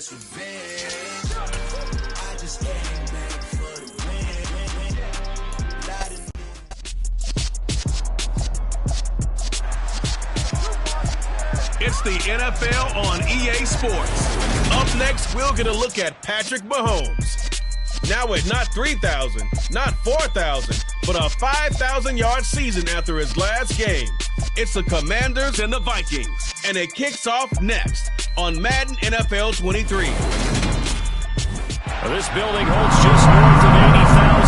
just revenge. I just came back for the win. It's the NFL on EA Sports. Up next, we'll get a look at Patrick Mahomes. Now at not 3,000, not 4,000, but a 5,000-yard season after his last game. It's the Commanders and the Vikings, and it kicks off next on Madden NFL 23. Well, this building holds just north of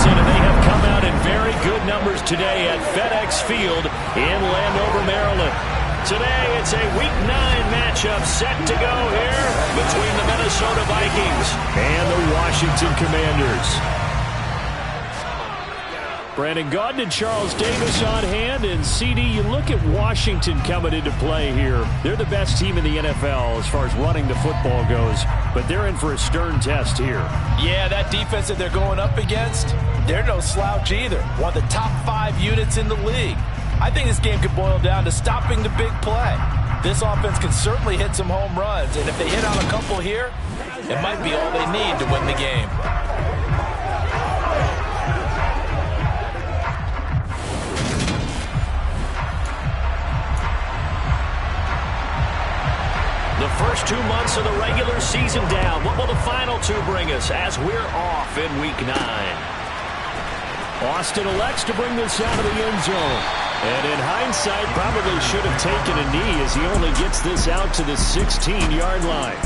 80,000, and they have come out in very good numbers today at FedEx Field in Landover, Maryland. Today, it's a Week 9 matchup set to go here between the Minnesota Vikings and the Washington Commanders. Brandon Gaudin and Charles Davis on hand, and CD, you look at Washington coming into play here. They're the best team in the NFL as far as running the football goes, but they're in for a stern test here. Yeah, that defense that they're going up against, they're no slouch either. One of the top 5 units in the league. I think this game could boil down to stopping the big play. This offense can certainly hit some home runs, and if they hit on a couple here, it might be all they need to win the game. The first 2 months of the regular season down. What will the final 2 bring us as we're off in Week 9? Austin elects to bring this out of the end zone. And in hindsight, probably should have taken a knee as he only gets this out to the 16-yard line.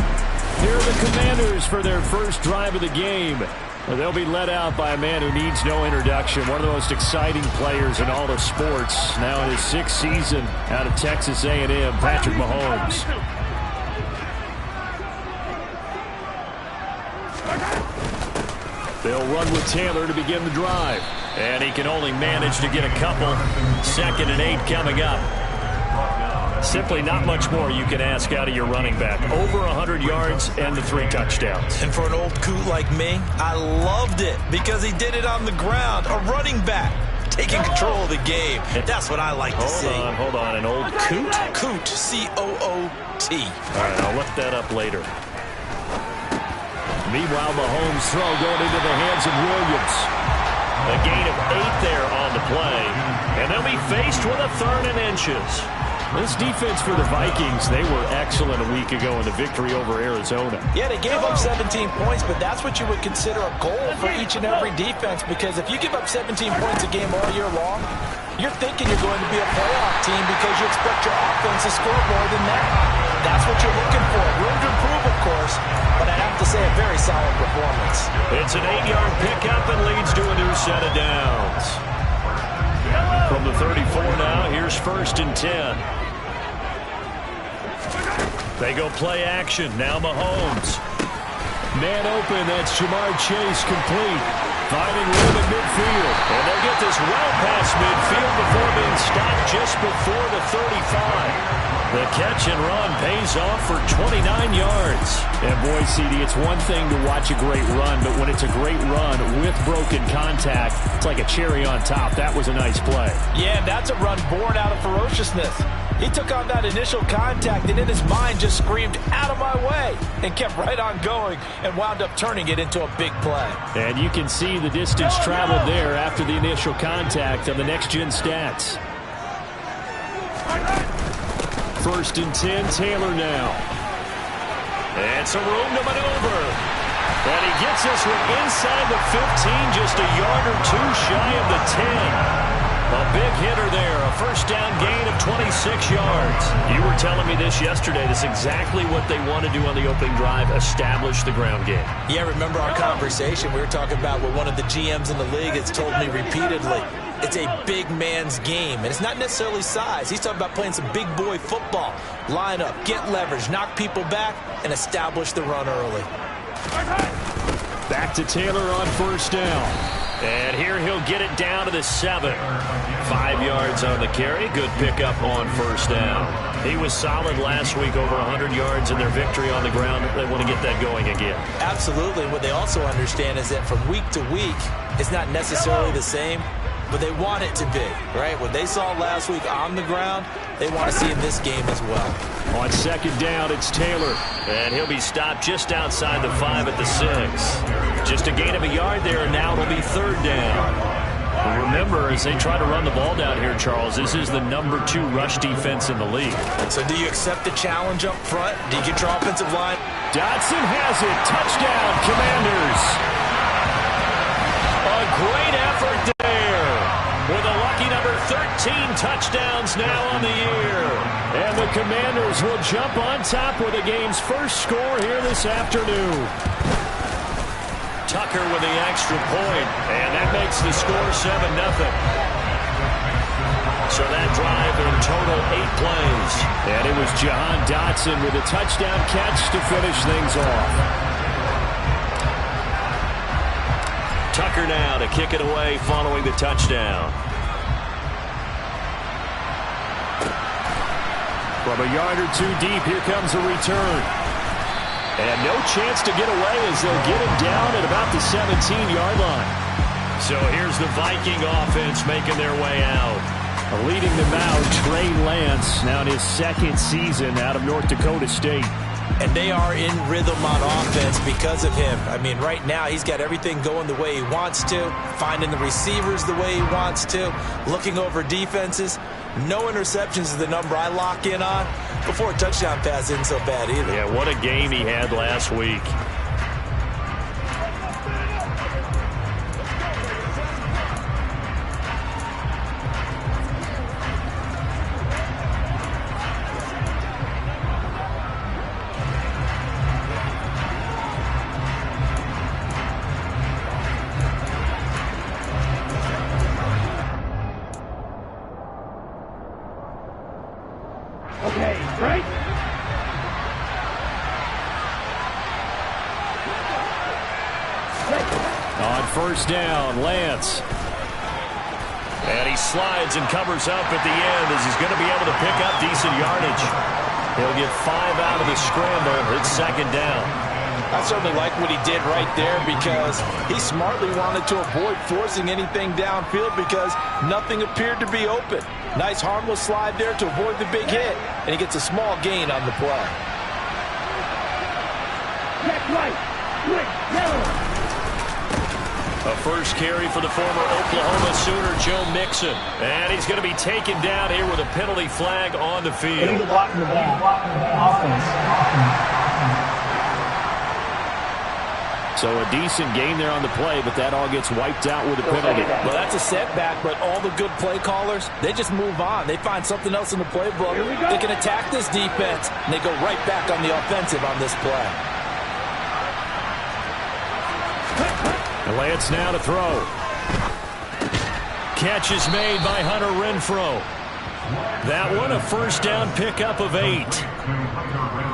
Here are the Commanders for their first drive of the game. They'll be led out by a man who needs no introduction. One of the most exciting players in all of sports. Now in his 6th season out of Texas A&M, Patrick Mahomes. They'll run with Taylor to begin the drive. And he can only manage to get a couple. 2nd and 8 coming up. Simply not much more you can ask out of your running back. Over 100 yards and the 3 touchdowns. And for an old coot like me, I loved it because he did it on the ground. A running back taking control of the game. That's what I like to see. Hold on. An old coot? Coot, C-O-O-T. All right, I'll look that up later. Meanwhile, Mahomes' throw going into the hands of Williams. A gain of 8 there on the play. And they'll be faced with a 3rd and inches. This defense for the Vikings, they were excellent a week ago in the victory over Arizona. Yeah, they gave up 17 points, but that's what you would consider a goal for each and every defense, because if you give up 17 points a game all year long, you're thinking you're going to be a playoff team because you expect your offense to score more than that. That's what you're looking for. Room to improve, of course, but I have to say a very solid performance. It's an 8-yard pickup and leads to a new set of downs. From the 34 now, here's 1st and 10. They go play action. Now Mahomes. Man open. That's Jamar Chase complete. Finding room at midfield. And they'll get this well past midfield before being stopped just before the 35. The catch and run pays off for 29 yards. And boy, CD, it's one thing to watch a great run, but when it's a great run with broken contact, it's like a cherry on top. That was a nice play. Yeah, that's a run born out of ferociousness. He took on that initial contact and in his mind just screamed, "Out of my way," and kept right on going and wound up turning it into a big play. And you can see the distance traveled there after the initial contact on the next-gen stats. 1st and 10, Taylor now. And some room to maneuver. And he gets this one inside the 15, just a yard or 2 shy of the 10. A big hitter there, a 1st down gain of 26 yards. You were telling me this yesterday. This is exactly what they want to do on the opening drive, establish the ground game. Yeah, remember our conversation? We were talking about what one of the GMs in the league has told me repeatedly. It's a big man's game, and it's not necessarily size. He's talking about playing some big boy football. Line up, get leverage, knock people back, and establish the run early. Back to Taylor on 1st down. And here he'll get it down to the 7. 5 yards on the carry. Good pickup on 1st down. He was solid last week, over 100 yards in their victory on the ground. They want to get that going again. Absolutely. What they also understand is that from week to week, it's not necessarily the same. but they want it to be, right? What they saw last week on the ground, they want to see in this game as well. On second down, it's Taylor. And he'll be stopped just outside the 5 at the 6. Just a gain of a yard there, and now it'll be third down. Remember, as they try to run the ball down here, Charles, this is the number 2 rush defense in the league. So do you accept the challenge up front? Do you get your offensive line? Dotson has it. Touchdown, Commanders. A great effort there. With a lucky number 13 touchdowns now on the year. And the Commanders will jump on top with the game's first score here this afternoon. Tucker with the extra point, and that makes the score 7-0. So that drive in total 8 plays. And it was Jahan Dotson with a touchdown catch to finish things off. Tucker now to kick it away following the touchdown. From a yard or 2 deep, here comes a return. And no chance to get away as they'll get him down at about the 17-yard line. So here's the Viking offense making their way out. Leading them out, Trey Lance, now in his 2nd season out of North Dakota State. And they are in rhythm on offense because of him. I mean, right now he's got everything going the way he wants to, finding the receivers the way he wants to, looking over defenses. No interceptions is the number I lock in on. Before a touchdown pass isn't so bad either. Yeah, what a game he had last week. Okay, right? On first down, Lance. And he slides and covers up at the end as he's going to be able to pick up decent yardage. He'll get 5 out of the scramble. It's second down. I certainly like what he did right there because he smartly wanted to avoid forcing anything downfield because nothing appeared to be open. Nice harmless slide there to avoid the big hit, and he gets a small gain on the play. Check right, quick, yellow. A first carry for the former Oklahoma Sooner, Joe Mixon. And he's going to be taken down here with a penalty flag on the field. Illegal blocking the ball. Offense. So a decent gain there on the play, but that all gets wiped out with a penalty. Well, that's a setback, but all the good play callers, they just move on. They find something else in the playbook. They can attack this defense, and they go right back on the offensive on this play. Lance now to throw. Catch is made by Hunter Renfrow. That one, a first down pickup of 8.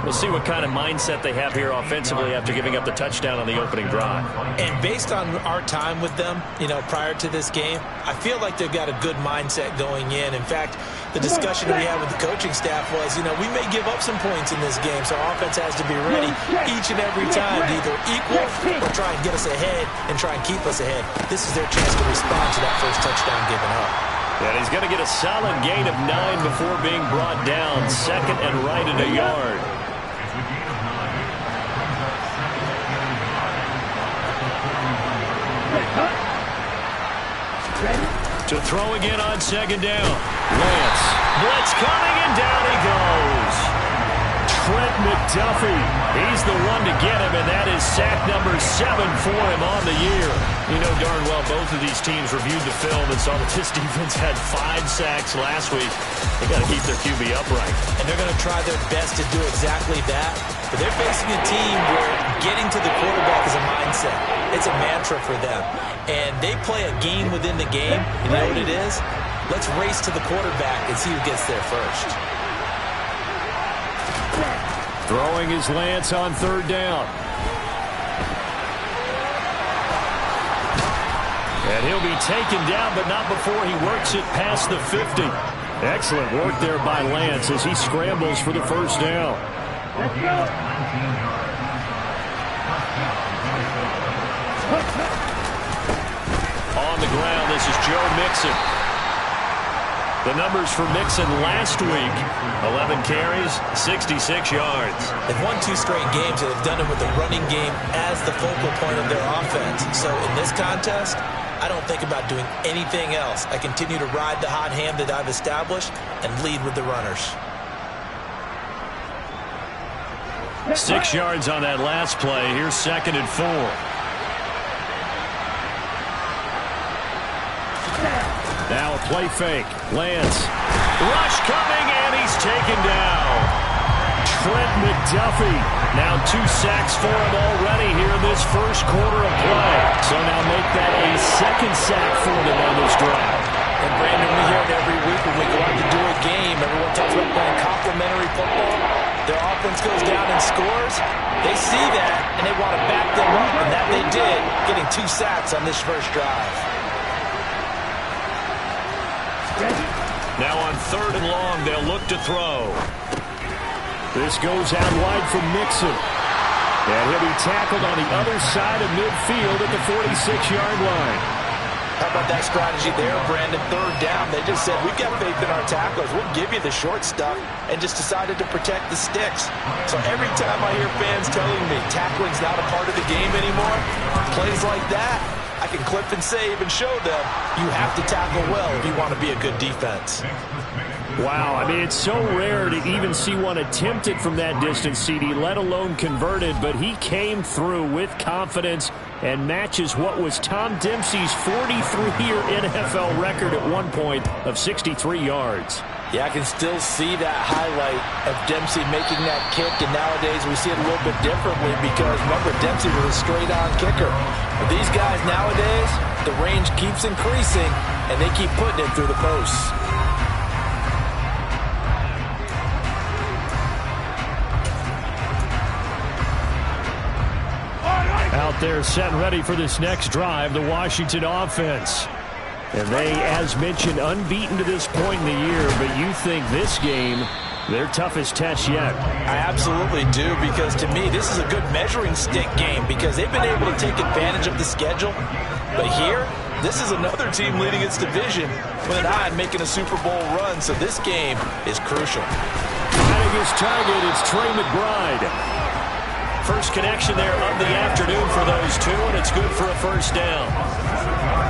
We'll see what kind of mindset they have here offensively after giving up the touchdown on the opening drive. And based on our time with them, prior to this game, I feel like they've got a good mindset going in. In fact, the discussion we had with the coaching staff was, we may give up some points in this game, so our offense has to be ready each and every time to either equal or try and get us ahead and try and keep us ahead. This is their chance to respond to that first touchdown given up. And he's going to get a solid gain of 9 before being brought down. Second and right at a yard. To throw again on second down. Lance. Blitz coming, and down he goes. Trent McDuffie. He's the one to get him, and that is sack number 7 for him on the year. You know darn well both of these teams reviewed the film and saw that this defense had 5 sacks last week. They got to keep their QB upright. And they're going to try their best to do exactly that. But they're facing a team where getting to the quarterback is a mindset. It's a mantra for them. And they play a game within the game. You know what it is? Let's race to the quarterback and see who gets there first. Throwing is Lance on third down. And he'll be taken down, but not before he works it past the 50. Excellent work there by Lance as he scrambles for the first down. On the ground, this is Joe Mixon. The numbers for Mixon last week, 11 carries, 66 yards. They've won 2 straight games, and they've done it with the running game as the focal point of their offense. So in this contest, I don't think about doing anything else. I continue to ride the hot hand that I've established and lead with the runners. 6 yards on that last play. Here's 2nd and 4. Now a play fake. Lance. Rush coming, and he's taken down. Trent McDuffie. Now 2 sacks for him already here in this first quarter of play. So now make that a 2nd sack for them on this drive. And Brandon, we hear it every week when we go out to do a game. Everyone talks about playing complementary football. Their offense goes down and scores. They see that, and they want to back them up, and that they did, getting 2 sacks on this first drive. Now on 3rd and long, they'll look to throw. This goes out wide from Mixon. And he'll be tackled on the other side of midfield at the 46-yard line. How about that strategy there, Brandon? 3rd down, they just said, we've got faith in our tacklers. We'll give you the short stuff, and just decided to protect the sticks. So every time I hear fans telling me tackling's not a part of the game anymore, plays like that, I can clip and save and show them you have to tackle well if you want to be a good defense. Wow, I mean, it's so rare to even see one attempted from that distance, CD, let alone converted, but he came through with confidence and matches what was Tom Dempsey's 43-year NFL record at one point of 63 yards. Yeah, I can still see that highlight of Dempsey making that kick, and nowadays we see it a little bit differently because, remember, Dempsey was a straight-on kicker. But these guys nowadays, the range keeps increasing, and they keep putting it through the posts. Out there set and ready for this next drive, the Washington offense. And they, as mentioned, unbeaten to this point in the year, but you think this game, their toughest test yet. I absolutely do, because to me, this is a good measuring stick game because they've been able to take advantage of the schedule. But here, this is another team leading its division with an eye on making a Super Bowl run, so this game is crucial. Batting his target, it's Trey McBride. First connection there of the afternoon for those two, and it's good for a first down.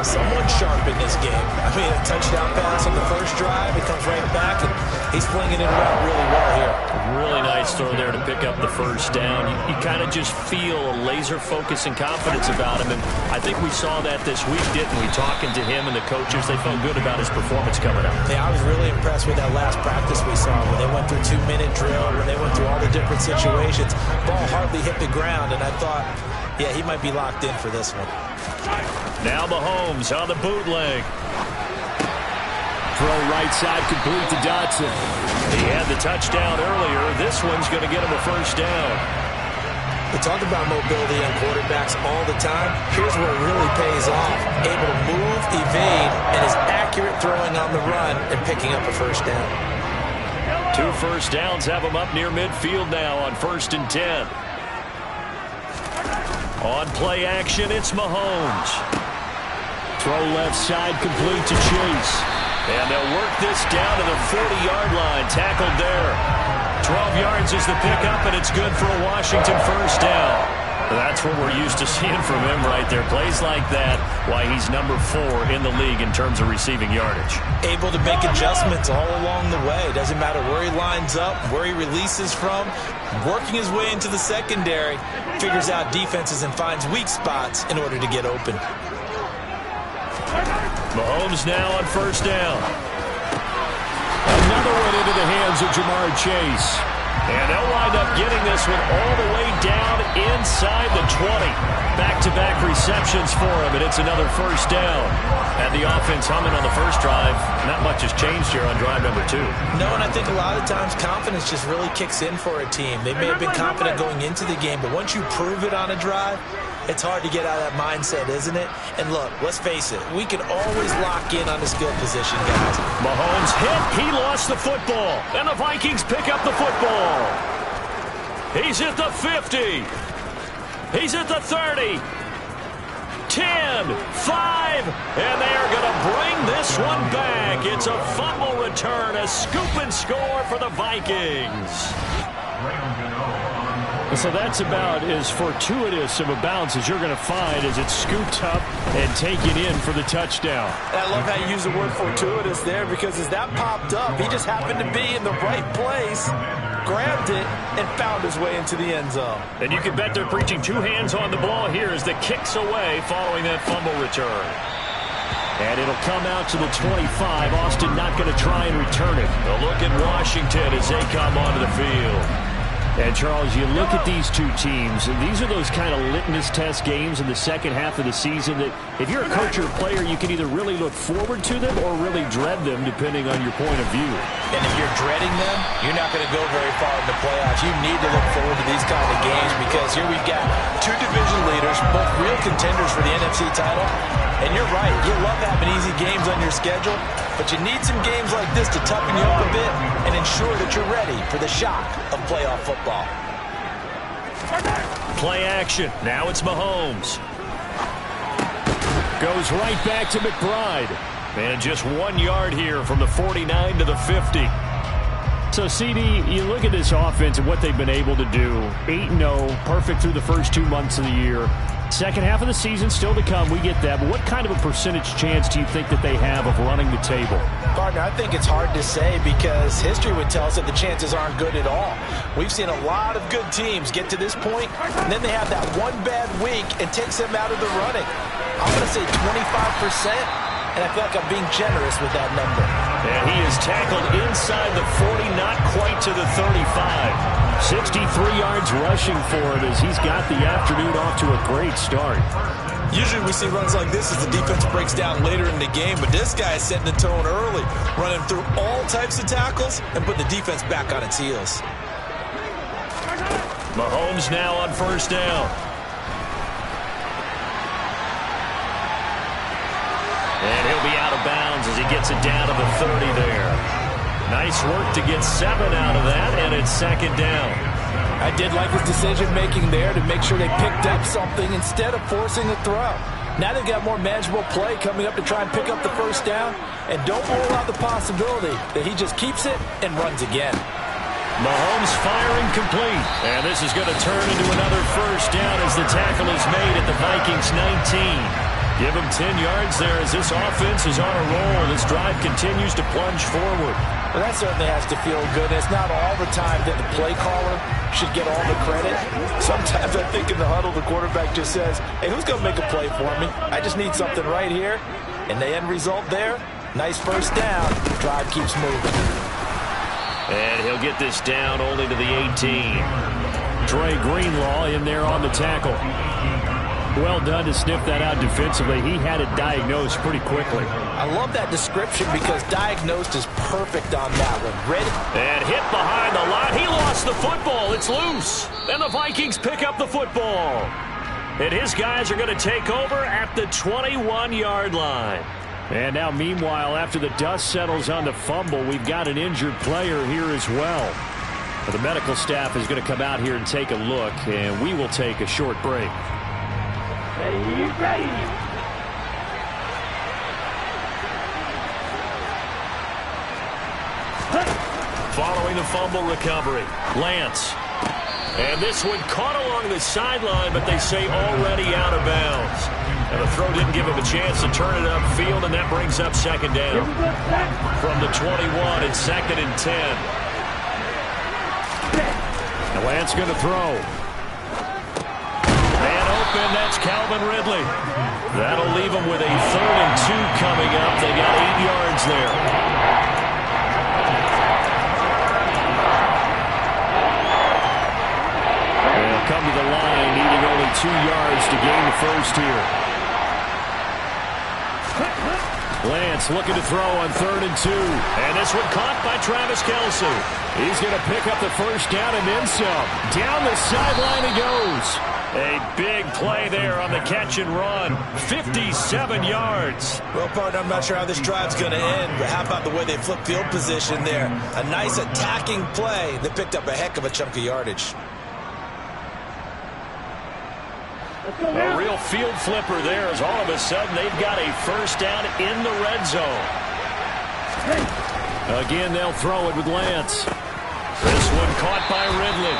Someone sharp in this game. I mean, a touchdown pass on the first drive. It comes right back, and he's flinging it around really well here. Really nice throw there to pick up the first down. You kind of just feel a laser focus and confidence about him, and I think we saw that this week, didn't we? Talking to him and the coaches, they felt good about his performance coming up. Yeah, I was really impressed with that last practice we saw when they went through 2-minute drill, when they went through all the different situations. Ball hardly hit the ground, and I thought, yeah, he might be locked in for this one. Now Mahomes on the bootleg. Throw right side complete to Dotson. He had the touchdown earlier. This one's going to get him a first down. We talk about mobility on quarterbacks all the time. Here's where it really pays off. Able to move, evade, and is accurate throwing on the run and picking up a first down. 2 first downs have him up near midfield now on 1st and 10. On play action, it's Mahomes. Throw left side complete to Chase. And they'll work this down to the 40-yard line. Tackled there. 12 yards is the pickup, and it's good for a Washington first down. That's what we're used to seeing from him right there. Plays like that, why he's number 4 in the league in terms of receiving yardage. Able to make adjustments all along the way. Doesn't matter where he lines up, where he releases from. Working his way into the secondary, figures out defenses and finds weak spots in order to get open. Mahomes now on first down. Another one into the hands of Jamar Chase. And they'll wind up getting this one all the way down inside the 20. Back-to-back receptions for him, and it's another first down. Had the offense humming on the first drive. Not much has changed here on drive number 2. No, and I think a lot of times confidence just really kicks in for a team. They may have been confident going into the game, but once you prove it on a drive, it's hard to get out of that mindset, isn't it? And look, let's face it, we can always lock in on the skill position, guys. Mahomes hit, he lost the football, and the Vikings pick up the football. He's at the 50. He's at the 30. 10, 5, and they are going to bring this one back. It's a fumble return, a scoop and score for the Vikings. So that's about as fortuitous of a bounce as you're going to find as it's scooped up and taken in for the touchdown. And I love how you use the word fortuitous there, because as that popped up, he just happened to be in the right place, grabbed it, and found his way into the end zone. And you can bet they're preaching two hands on the ball here as the kick's away following that fumble return. And it'll come out to the 25. Austin not going to try and return it. A look at Washington as they come onto the field. And, Charles, you look at these two teams, and these are those kind of litmus test games in the second half of the season that if you're a coach or a player, you can either really look forward to them or really dread them, depending on your point of view. And if you're dreading them, you're not going to go very far in the playoffs. You need to look forward to these kind of games, because here we've got two division leaders, both real contenders for the NFC title. And you're right, you love having easy games on your schedule, but you need some games like this to toughen you up a bit and ensure that you're ready for the shock of playoff football. Play action. Now it's Mahomes. Goes right back to McBride. And just 1 yard here from the 49 to the 50. So, CD, you look at this offense and what they've been able to do. 8-0, perfect through the first 2 months of the year. Second half of the season still to come, we get that. But what kind of a percentage chance do you think that they have of running the table? Partner, I think it's hard to say, because history would tell us that the chances aren't good at all. We've seen a lot of good teams get to this point, and then they have that one bad week and takes them out of the running. I'm going to say 25%, and I feel like I'm being generous with that number. And he is tackled inside the 40, not quite to the 35. 63 yards rushing for him as he's got the afternoon off to a great start. Usually we see runs like this as the defense breaks down later in the game, but this guy is setting the tone early, running through all types of tackles and putting the defense back on its heels. Mahomes now on first down. And he'll be out of bounds as he gets it down to the 30 there. Nice work to get 7 out of that, and it's second down. I did like his decision-making there to make sure they picked up something instead of forcing a throw. Now they've got more manageable play coming up to try and pick up the first down, and don't rule out the possibility that he just keeps it and runs again. Mahomes firing complete, and this is going to turn into another first down as the tackle is made at the Vikings 19. Give him 10 yards there as this offense is on a roll. This drive continues to plunge forward. Well, that certainly has to feel good. It's not all the time that the play caller should get all the credit. Sometimes I think in the huddle, the quarterback just says, hey, who's going to make a play for me? I just need something right here. And the end result there, nice first down. Drive keeps moving. And he'll get this down only to the 18. Dre Greenlaw in there on the tackle. Well done to sniff that out defensively. He had it diagnosed pretty quickly. I love that description, because diagnosed is perfect on that one. Ready? And hit behind the line. He lost the football. It's loose. And the Vikings pick up the football. And his guys are going to take over at the 21-yard line. And now, meanwhile, after the dust settles on the fumble, we've got an injured player here as well. But the medical staff is going to come out here and take a look, and we will take a short break. Ready. Following the fumble recovery, Lance. And this one caught along the sideline, but they say already out of bounds. And the throw didn't give him a chance to turn it upfield, and that brings up second down. From the 21, it's second and 10. And Lance going to throw. And that's Calvin Ridley. That'll leave them with a 3rd and 2 coming up. They got 8 yards there. They'll come to the line, needing only 2 yards to gain the first here. Lance looking to throw on 3rd and 2. And this one caught by Travis Kelce. He's going to pick up the first down and then some. Down the sideline he goes. A big play there on the catch and run. 57 yards. Well, partner, I'm not sure how this drive's going to end, but how about the way they flipped field position there? A nice attacking play that picked up a heck of a chunk of yardage. A real field flipper there as all of a sudden they've got a first down in the red zone. Again, they'll throw it with Lance. This one caught by Ridley.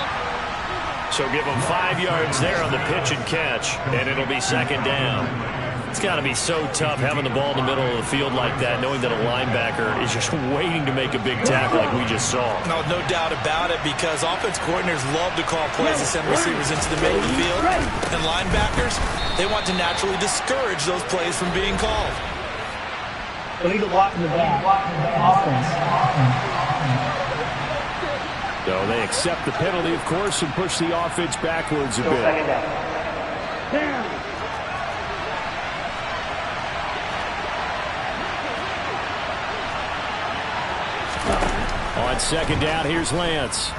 So give him 5 yards there on the pitch and catch, and it'll be second down. It's got to be so tough having the ball in the middle of the field like that, knowing that a linebacker is just waiting to make a big tackle like we just saw. No doubt about it, because offense coordinators love to call plays to send receivers into the middle of the field. And linebackers, they want to naturally discourage those plays from being called. Illegal block in the back. Offense. So they accept the penalty, of course, and push the offense backwards a bit. On second down, here's Lance.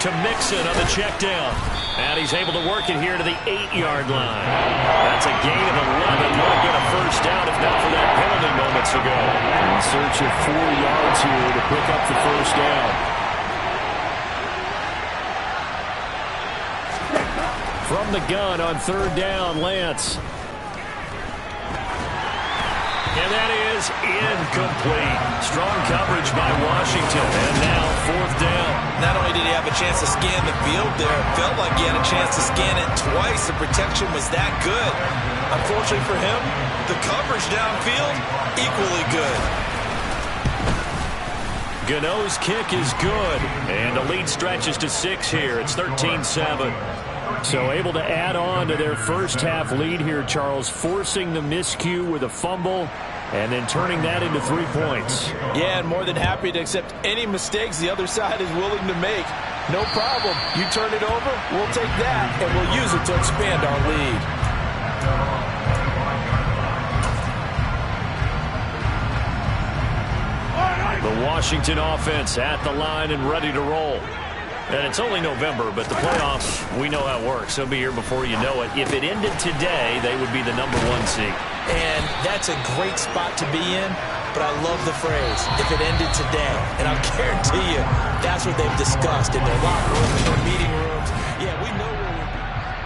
To Mixon on the check down. And he's able to work it here to the 8-yard line. That's a gain of 11. Would have been a first down if not for that penalty moments ago. In search of 4 yards here to pick up the first down. From the gun on third down, Lance. And that is incomplete. Strong coverage by Washington. And now fourth down. Not only did he have a chance to scan the field there, it felt like he had a chance to scan it twice. The protection was that good. Unfortunately for him, the coverage downfield, equally good. Gano's kick is good. And the lead stretches to 6 here. It's 13-7. So able to add on to their first half lead here, Charles, forcing the miscue with a fumble and then turning that into 3 points. Yeah, and more than happy to accept any mistakes the other side is willing to make. No problem. You turn it over, we'll take that, and we'll use it to expand our lead. The Washington offense at the line and ready to roll. And it's only November, but the playoffs, we know how it works. They'll be here before you know it. If it ended today, they would be the number 1 seed. And that's a great spot to be in, but I love the phrase, if it ended today. And I'll guarantee you, that's what they've discussed in their locker room, in their meeting rooms. Yeah, we know where we'll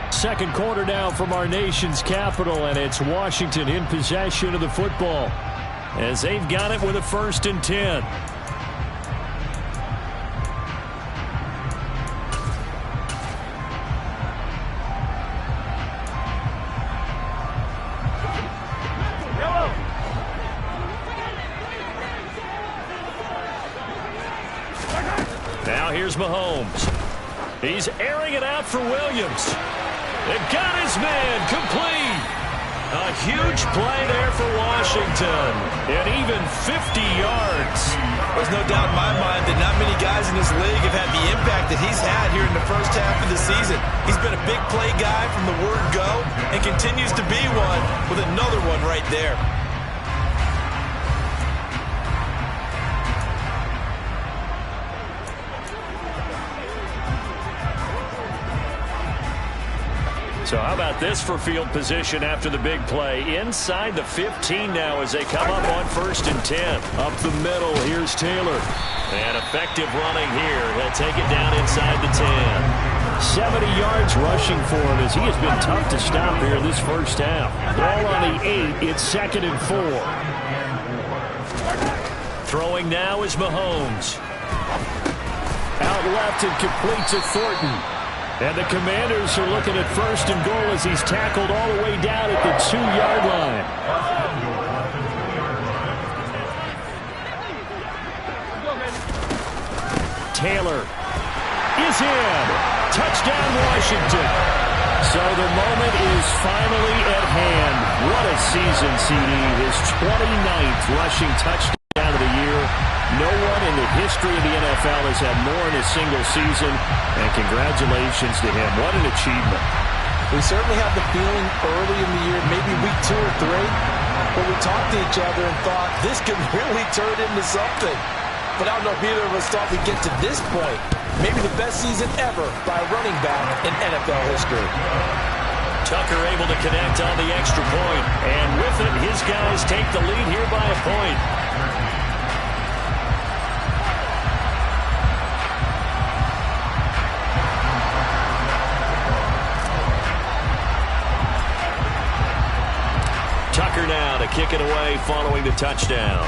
be. Second quarter now from our nation's capital, and it's Washington in possession of the football as they've got it with a 1st and 10. Now here's Mahomes. He's airing it out for Williams. They've got his man complete. A huge play there for Washington. And even 50 yards. There's no doubt in my mind that not many guys in this league have had the impact that he's had here in the first half of the season. He's been a big play guy from the word go and continues to be one with another one right there. So how about this for field position after the big play? Inside the 15 now as they come up on 1st and 10. Up the middle, here's Taylor. And effective running here. He'll take it down inside the 10. 70 yards rushing for him as he has been tough to stop here this first half. Ball on the 8, it's 2nd and 4. Throwing now is Mahomes. Out left and complete to Thornton. And the Commanders are looking at 1st and goal as he's tackled all the way down at the 2-yard line. Taylor is in. Touchdown, Washington. So the moment is finally at hand. What a season, CD. His 29th rushing touchdown of the year. No one in the history of the NFL has had more in a single season, and congratulations to him. What an achievement. We certainly have the feeling early in the year, maybe week 2 or 3, where we talked to each other and thought this could really turn into something. But I don't know if either of us thought we'd get to this point. Maybe the best season ever by a running back in NFL history. Tucker able to connect on the extra point, and with it, his guys take the lead here by a point. kick it away following the touchdown.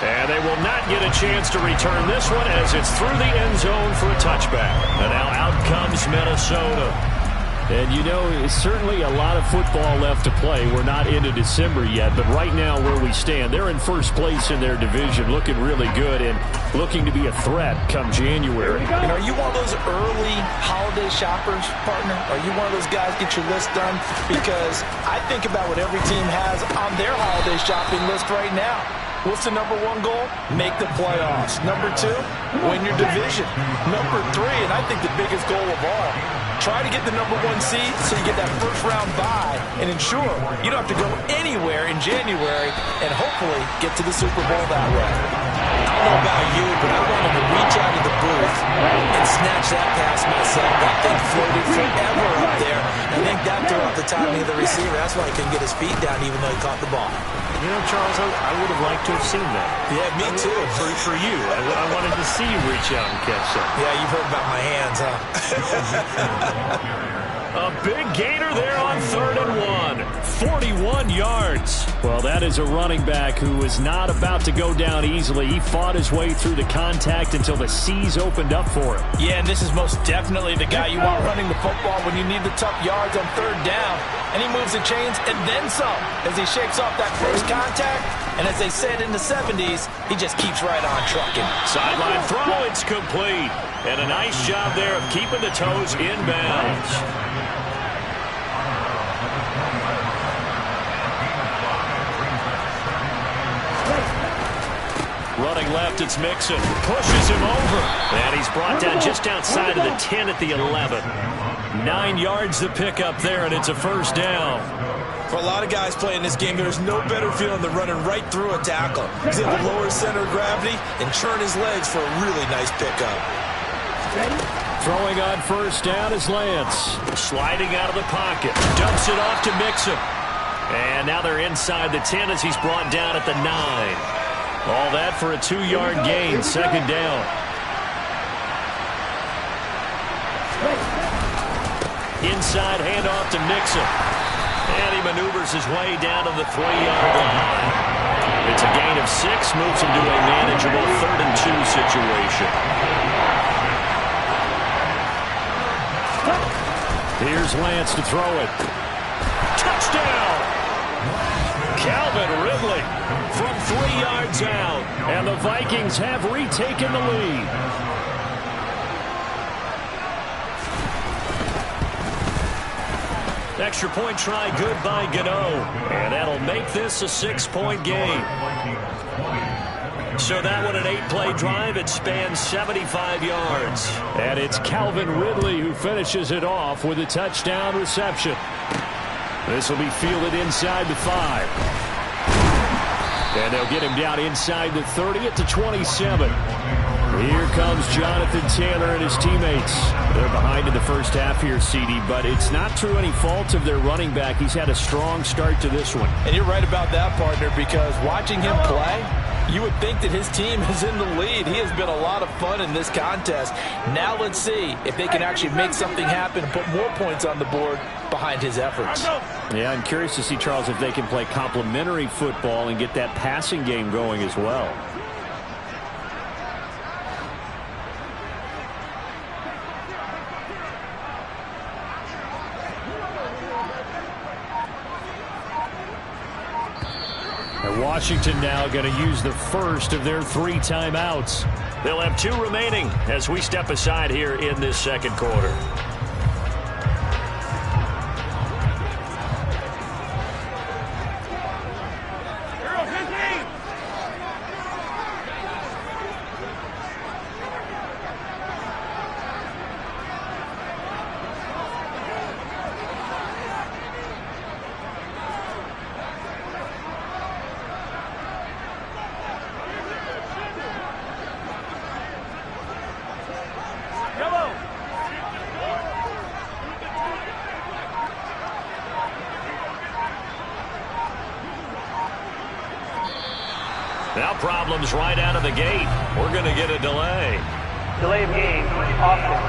And they will not get a chance to return this one as it's through the end zone for a touchback. And now out comes Minnesota. And, you know, it's certainly a lot of football left to play. We're not into December yet, but right now where we stand, they're in first place in their division, looking really good and looking to be a threat come January. And are you one of those early holiday shoppers, partner? Are you one of those guys get your list done? Because I think about what every team has on their holiday shopping list right now. What's the number one goal? Make the playoffs. Number two, win your division. Number three, and I think the biggest goal of all, try to get the number one seed so you get that first round bye and ensure you don't have to go anywhere in January and hopefully get to the Super Bowl that way. I don't know about you, but I wanted to reach out of the booth and snatch that pass myself. That thing floated forever up there. I think that threw off the timing of the receiver. That's why he couldn't get his feet down even though he caught the ball. You know, Charles, I would have liked to have seen that. Yeah, me too. For you. I wanted to see you reach out and catch something. Yeah, you've heard about my hands, huh? A big gainer there on 3rd and 1. 41 yards. Well, that is a running back who is not about to go down easily. He fought his way through the contact until the seas opened up for him. Yeah, and this is most definitely the guy you want running the football when you need the tough yards on 3rd down. And he moves the chains and then some as he shakes off that first contact. And as they said in the 70s, he just keeps right on trucking. Sideline throw, it's complete. And a nice job there of keeping the toes in bounds. Running left, it's Mixon. Pushes him over. And he's brought down just outside of the 10 at the 11. 9 yards to pick up there, and it's a first down. For a lot of guys playing this game, there's no better feeling than running right through a tackle. He's able to lower his center of gravity and churn his legs for a really nice pickup. Throwing on first down is Lance. Sliding out of the pocket. Dumps it off to Mixon. And now they're inside the 10 as he's brought down at the 9. All that for a 2-yard gain, second down. Inside handoff to Mixon. And he maneuvers his way down to the 3-yard line. It's a gain of 6, moves him to a manageable 3rd and 2 situation. Here's Lance to throw it. Touchdown! Calvin Ridley from 3 yards out. And the Vikings have retaken the lead. Extra point try good by Gano. And that'll make this a 6-point game. So that one, an 8-play drive. It spans 75 yards. And it's Calvin Ridley who finishes it off with a touchdown reception. This will be fielded inside the 5. And they'll get him down inside the 30 at the 27. Here comes Jonathan Taylor and his teammates. They're behind in the first half here, CD, but it's not through any fault of their running back. He's had a strong start to this one. And you're right about that, partner, because watching him play, you would think that his team is in the lead. He has been a lot of fun in this contest. Now let's see if they can actually make something happen and put more points on the board behind his efforts. Yeah, I'm curious to see, Charles, if they can play complementary football and get that passing game going as well. Washington now going to use the first of their 3 timeouts. They'll have 2 remaining as we step aside here in this second quarter. Now problems right out of the gate. We're going to get a delay. Delay of game, offense.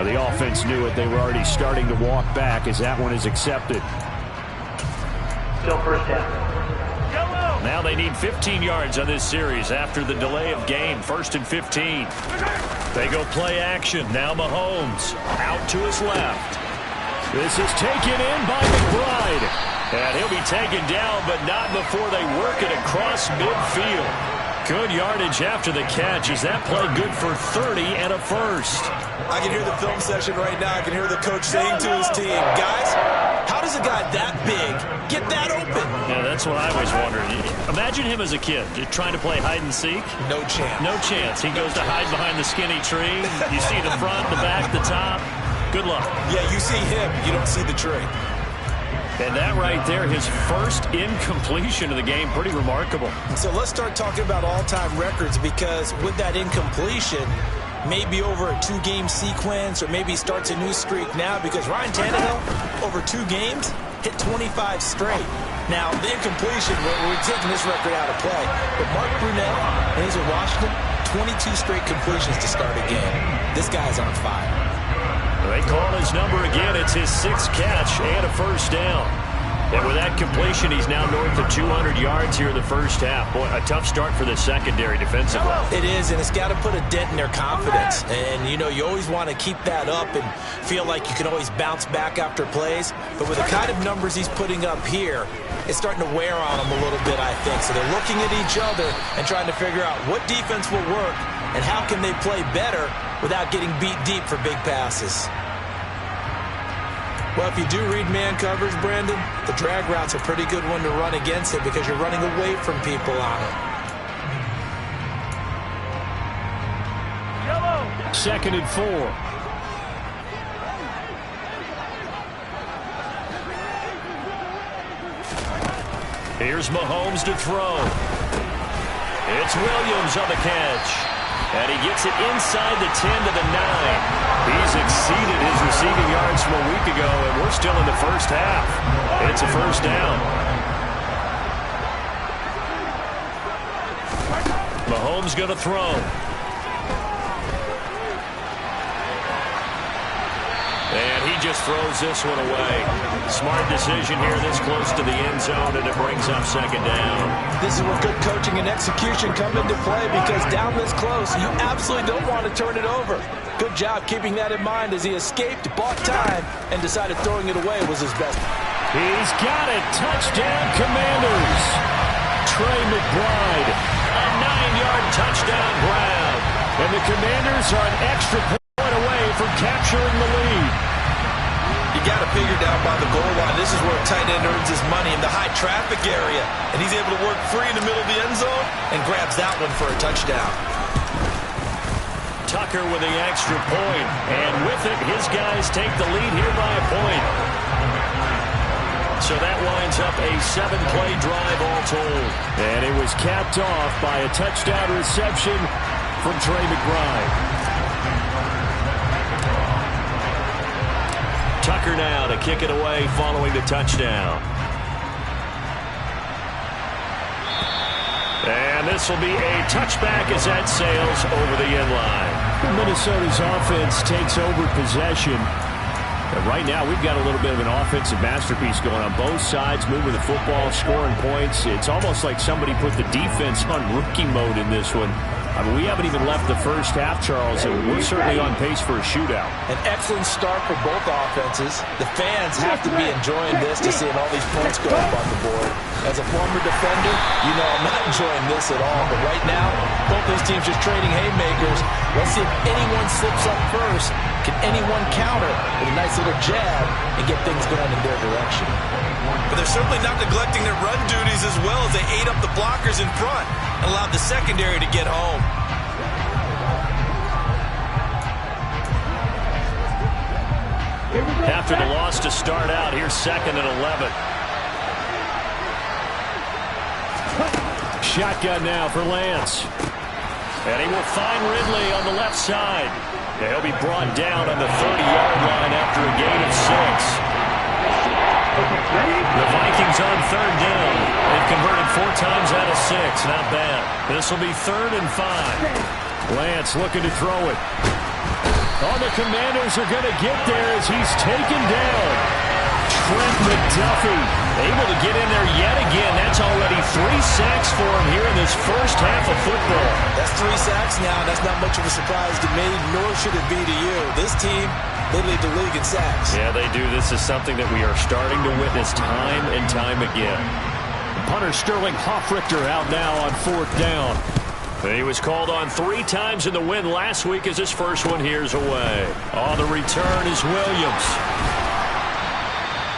The offense knew it. They were already starting to walk back as that one is accepted. Still first down. Now they need 15 yards on this series after the delay of game. 1st and 15. They go play action. Now Mahomes out to his left. This is taken in by McBride. And he'll be taken down, but not before they work it across midfield. Good yardage after the catch. Is that play good for 30 and a first? I can hear the film session right now. I can hear the coach saying to his team, guys, how does a guy that big get that open? Yeah, that's what I always wondered. Imagine him as a kid trying to play hide and seek. No chance. No chance. He goes to hide behind the skinny tree. You see the front, the back, the top. Good luck. Yeah, you see him. You don't see the tree. And that right there, his first incompletion of the game, pretty remarkable. So let's start talking about all-time records, because with that incompletion, maybe over a 2-game sequence, or maybe starts a new streak now, because Ryan Tannehill, over 2 games, hit 25 straight. Now, the incompletion, we're taking this record out of play. But Mark Brunell, and he's in Washington, 22 straight completions to start a game. This guy's on fire. They call his number again. It's his 6th catch and a first down. And with that completion, he's now north of 200 yards here in the first half. Boy, a tough start for the secondary defensively. It is, and it's got to put a dent in their confidence. And, you know, you always want to keep that up and feel like you can always bounce back after plays. But with the kind of numbers he's putting up here, it's starting to wear on them a little bit, I think. So they're looking at each other and trying to figure out what defense will work and how can they play better without getting beat deep for big passes. Well, if you do read man covers, Brandon, the drag route's a pretty good one to run against it because you're running away from people on it. 2nd and 4. Here's Mahomes to throw. It's Williams on the catch. And he gets it inside the 10 to the 9. He's exceeded his receiving yards from a week ago, and we're still in the first half. It's a first down. Mahomes going to throw. And he just throws this one away. Smart decision here this close to the end zone, and it brings up 2nd down. This is where good coaching and execution come into play, because down this close, you absolutely don't want to turn it over. Good job keeping that in mind as he escaped, bought time, and decided throwing it away was his best. He's got it. Touchdown, Commanders. Trey McBride, a 9-yard touchdown grab. And the Commanders are an extra point away from capturing the lead. You got to figure down by the goal line. This is where a tight end earns his money, in the high traffic area. And he's able to work free in the middle of the end zone and grabs that one for a touchdown. Tucker with the extra point. And with it, his guys take the lead here by a point. So that winds up a 7-play drive all told. And it was capped off by a touchdown reception from Trey McBride. Tucker now to kick it away following the touchdown. And this will be a touchback as that sails over the end line. Minnesota's offense takes over possession. And right now we've got a little bit of an offensive masterpiece going on both sides, moving the football, scoring points. It's almost like somebody put the defense on rookie mode in this one. I mean, we haven't even left the first half, Charles, and we're certainly on pace for a shootout. An excellent start for both offenses. The fans have to be enjoying this to seeing all these points go up on the board. As a former defender, you know I'm not enjoying this at all. But right now, both these teams just trading haymakers. Let's see if anyone slips up first. Can anyone counter with a nice little jab and get things going in their direction? But they're certainly not neglecting their run duties as well, as they ate up the blockers in front and allowed the secondary to get home. After the loss to start out, here's 2nd and 11. Shotgun now for Lance. And he will find Ridley on the left side. He'll be brought down on the 30-yard line after a gain of 6. The Vikings on 3rd down. They've converted 4 times out of 6. Not bad. This will be 3rd and 5. Lance looking to throw it. Oh, the Commanders are going to get there as he's taken down. Trent McDuffie able to get in there yet again. That's already 3 sacks for him here in this first half of football. That's 3 sacks now. That's not much of a surprise to me, nor should it be to you. This team, they lead the league in sacks. Yeah, they do. This is something that we are starting to witness time and time again. Punter Sterling Hoffrichter out now on 4th down. He was called on 3 times in the win last week as his first one here's away. On the return is Williams.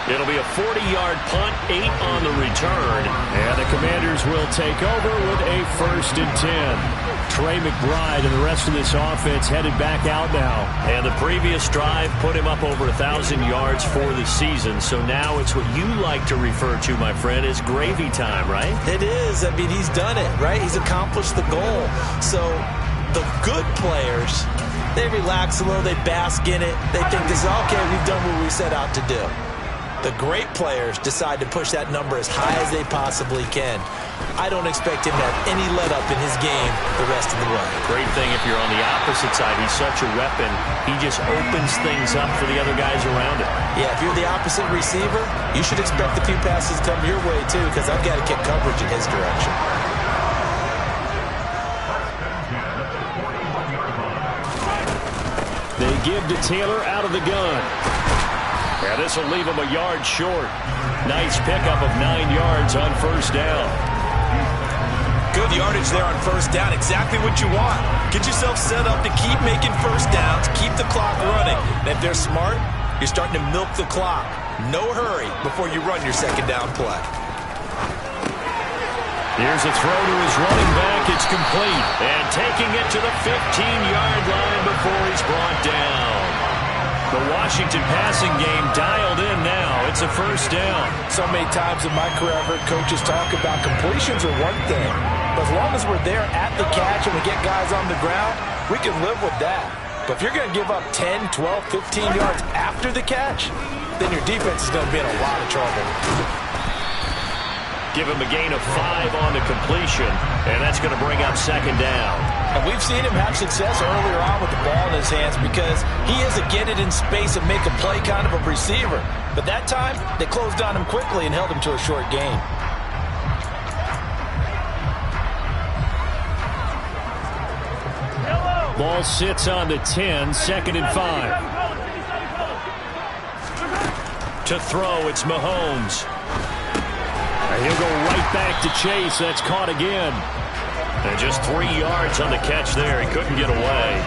It'll be a 40-yard punt, 8 on the return. And the Commanders will take over with a 1st and 10. Trey McBride and the rest of this offense headed back out now. And the previous drive put him up over 1,000 yards for the season. So now it's what you like to refer to, my friend, as gravy time, right? It is. I mean, he's done it, right? He's accomplished the goal. So the good players, they relax a little. They bask in it. They think this is, okay, we've done what we set out to do. The great players decide to push that number as high as they possibly can. I don't expect him to have any let-up in his game the rest of the way. Great thing if you're on the opposite side. He's such a weapon. He just opens things up for the other guys around him. Yeah, if you're the opposite receiver, you should expect a few passes to come your way, too, because I've got to get coverage in his direction. They give to Taylor out of the gun. Yeah, this will leave him a yard short. Nice pickup of 9 yards on 1st down. Good yardage there on 1st down. Exactly what you want. Get yourself set up to keep making 1st downs, keep the clock running. And if they're smart, you're starting to milk the clock. No hurry before you run your 2nd down play. Here's a throw to his running back. It's complete. And taking it to the 15-yard line before he's brought down. The Washington passing game dialed in now. It's a 1st down. So many times in my career, I've heard coaches talk about completions are one thing. But as long as we're there at the catch and we get guys on the ground, we can live with that. But if you're going to give up 10, 12, 15 yards after the catch, then your defense is going to be in a lot of trouble. Give him a gain of 5 on the completion, and that's going to bring up 2nd down. And we've seen him have success earlier on with the ball in his hands because he is a get it in space and make a play kind of a receiver. But that time, they closed on him quickly and held him to a short gain. Ball sits on the 10, 2nd and 5. To throw, it's Mahomes. He'll go right back to Chase. That's caught again. And just 3 yards on the catch there. He couldn't get away.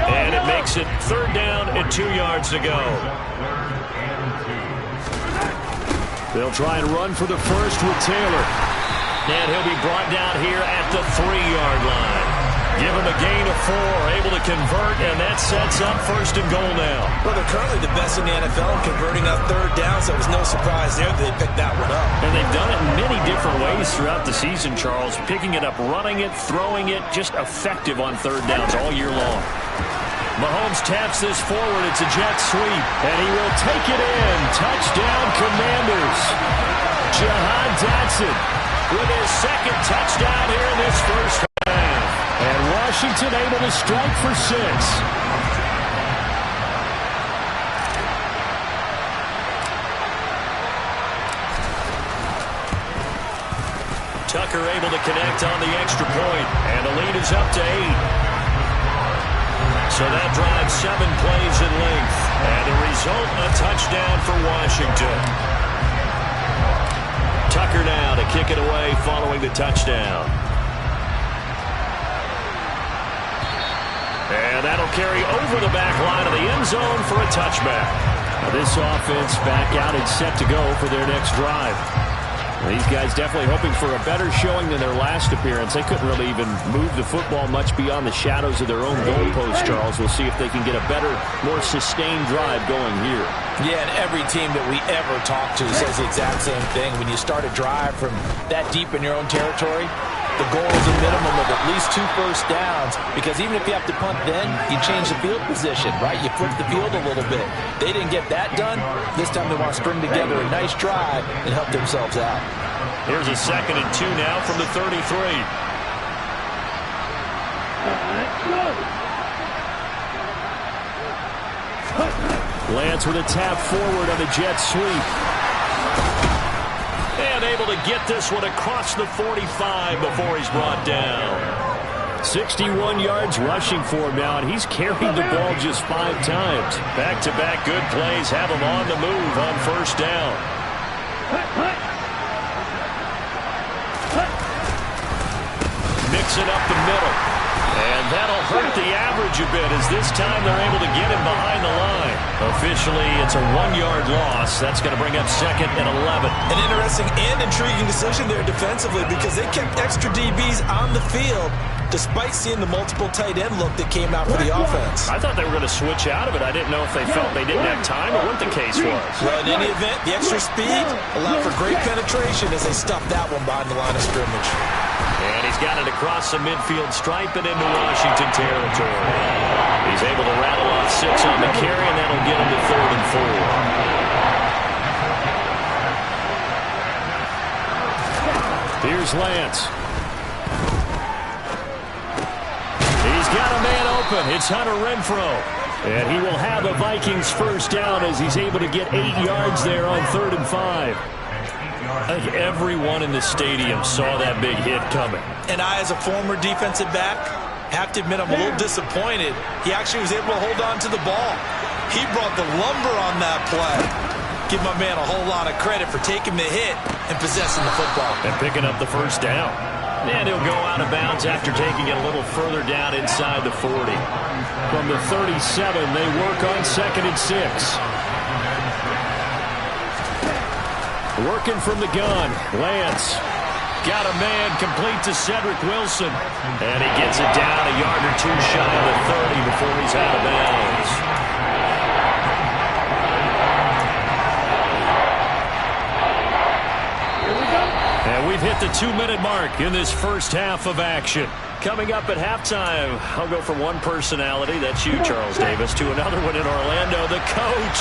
And it makes it 3rd down and 2 yards to go. They'll try and run for the 1st with Taylor. And he'll be brought down here at the 3-yard line. Give him a gain of 4, able to convert, and that sets up 1st and goal now. Well, they're currently the best in the NFL in converting on 3rd down, so it was no surprise there that they picked that one up. And they've done it in many different ways throughout the season, Charles. Picking it up, running it, throwing it, just effective on 3rd downs all year long. Mahomes taps this forward. It's a jet sweep, and he will take it in. Touchdown, Commanders. Jahan Dotson with his 2nd touchdown here in this first half. And Washington able to strike for 6. Tucker able to connect on the extra point, and the lead is up to 8. So that drives 7 plays in length, and the result, a touchdown for Washington. Tucker now to kick it away following the touchdown. And that'll carry over the back line of the end zone for a touchback. Now this offense back out and set to go for their next drive. These guys definitely hoping for a better showing than their last appearance. They couldn't really even move the football much beyond the shadows of their own goalpost, Charles. We'll see if they can get a better, more sustained drive going here. Yeah, and every team that we ever talk to says the exact same thing. When you start a drive from that deep in your own territory, the goal is a minimum of at least 2 first downs, because even if you have to punt then, you change the field position, right? You flip the field a little bit. They didn't get that done. This time they want to string together a nice drive and help themselves out. Here's a 2nd and 2 now from the 33. Lance with a tap forward on the jet sweep. And able to get this one across the 45 before he's brought down. 61 yards rushing for him now, and he's carried the ball just 5 times. Back-to-back good plays have him on the move on first down. Mixing up the middle. And that'll hurt the average a bit as this time they're able to get him behind the line. Officially, it's a 1-yard loss. That's going to bring up 2nd and 11. An interesting and intriguing decision there defensively because they kept extra DBs on the field despite seeing the multiple tight end look that came out for the offense. I thought they were going to switch out of it. I didn't know if they felt they didn't have time or what the case was. Well, in any event, the extra speed allowed for great penetration as they stuffed that one behind the line of scrimmage. And he's got it across the midfield stripe and into Washington territory. He's able to rattle off 6 on the carry, and that'll get him to 3rd and 4. Here's Lance. He's got a man open. It's Hunter Renfrow. And he will have a Vikings first down as he's able to get 8 yards there on 3rd and 5. I think everyone in the stadium saw that big hit coming. And I, as a former defensive back, have to admit I'm a little disappointed. He actually was able to hold on to the ball. He brought the lumber on that play. Give my man a whole lot of credit for taking the hit and possessing the football. And picking up the first down. And he'll go out of bounds after taking it a little further down inside the 40. From the 37, they work on 2nd and 6. Working from the gun, Lance got a man complete to Cedric Wilson. And he gets it down a yard or 2 shy of the 30 before he's out of bounds. And we've hit the 2-minute mark in this first half of action. Coming up at halftime, I'll go from one personality, that's you, Charles Davis, to another one in Orlando, the coach.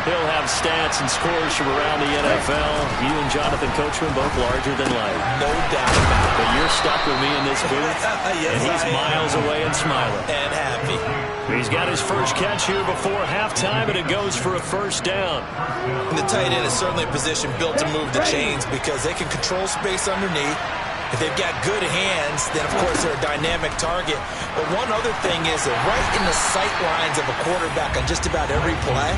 He'll have stats and scores from around the NFL. You and Jonathan Coachman both larger than life. No doubt about it. But you're stuck with me in this booth, Yes, and he's miles away and smiling. And happy. He's got his first catch here before halftime, and it goes for a first down. And the tight end is certainly a position built to move the chains because they can control space underneath. If they've got good hands, then, of course, they're a dynamic target. But one other thing is they're right in the sight lines of a quarterback on just about every play,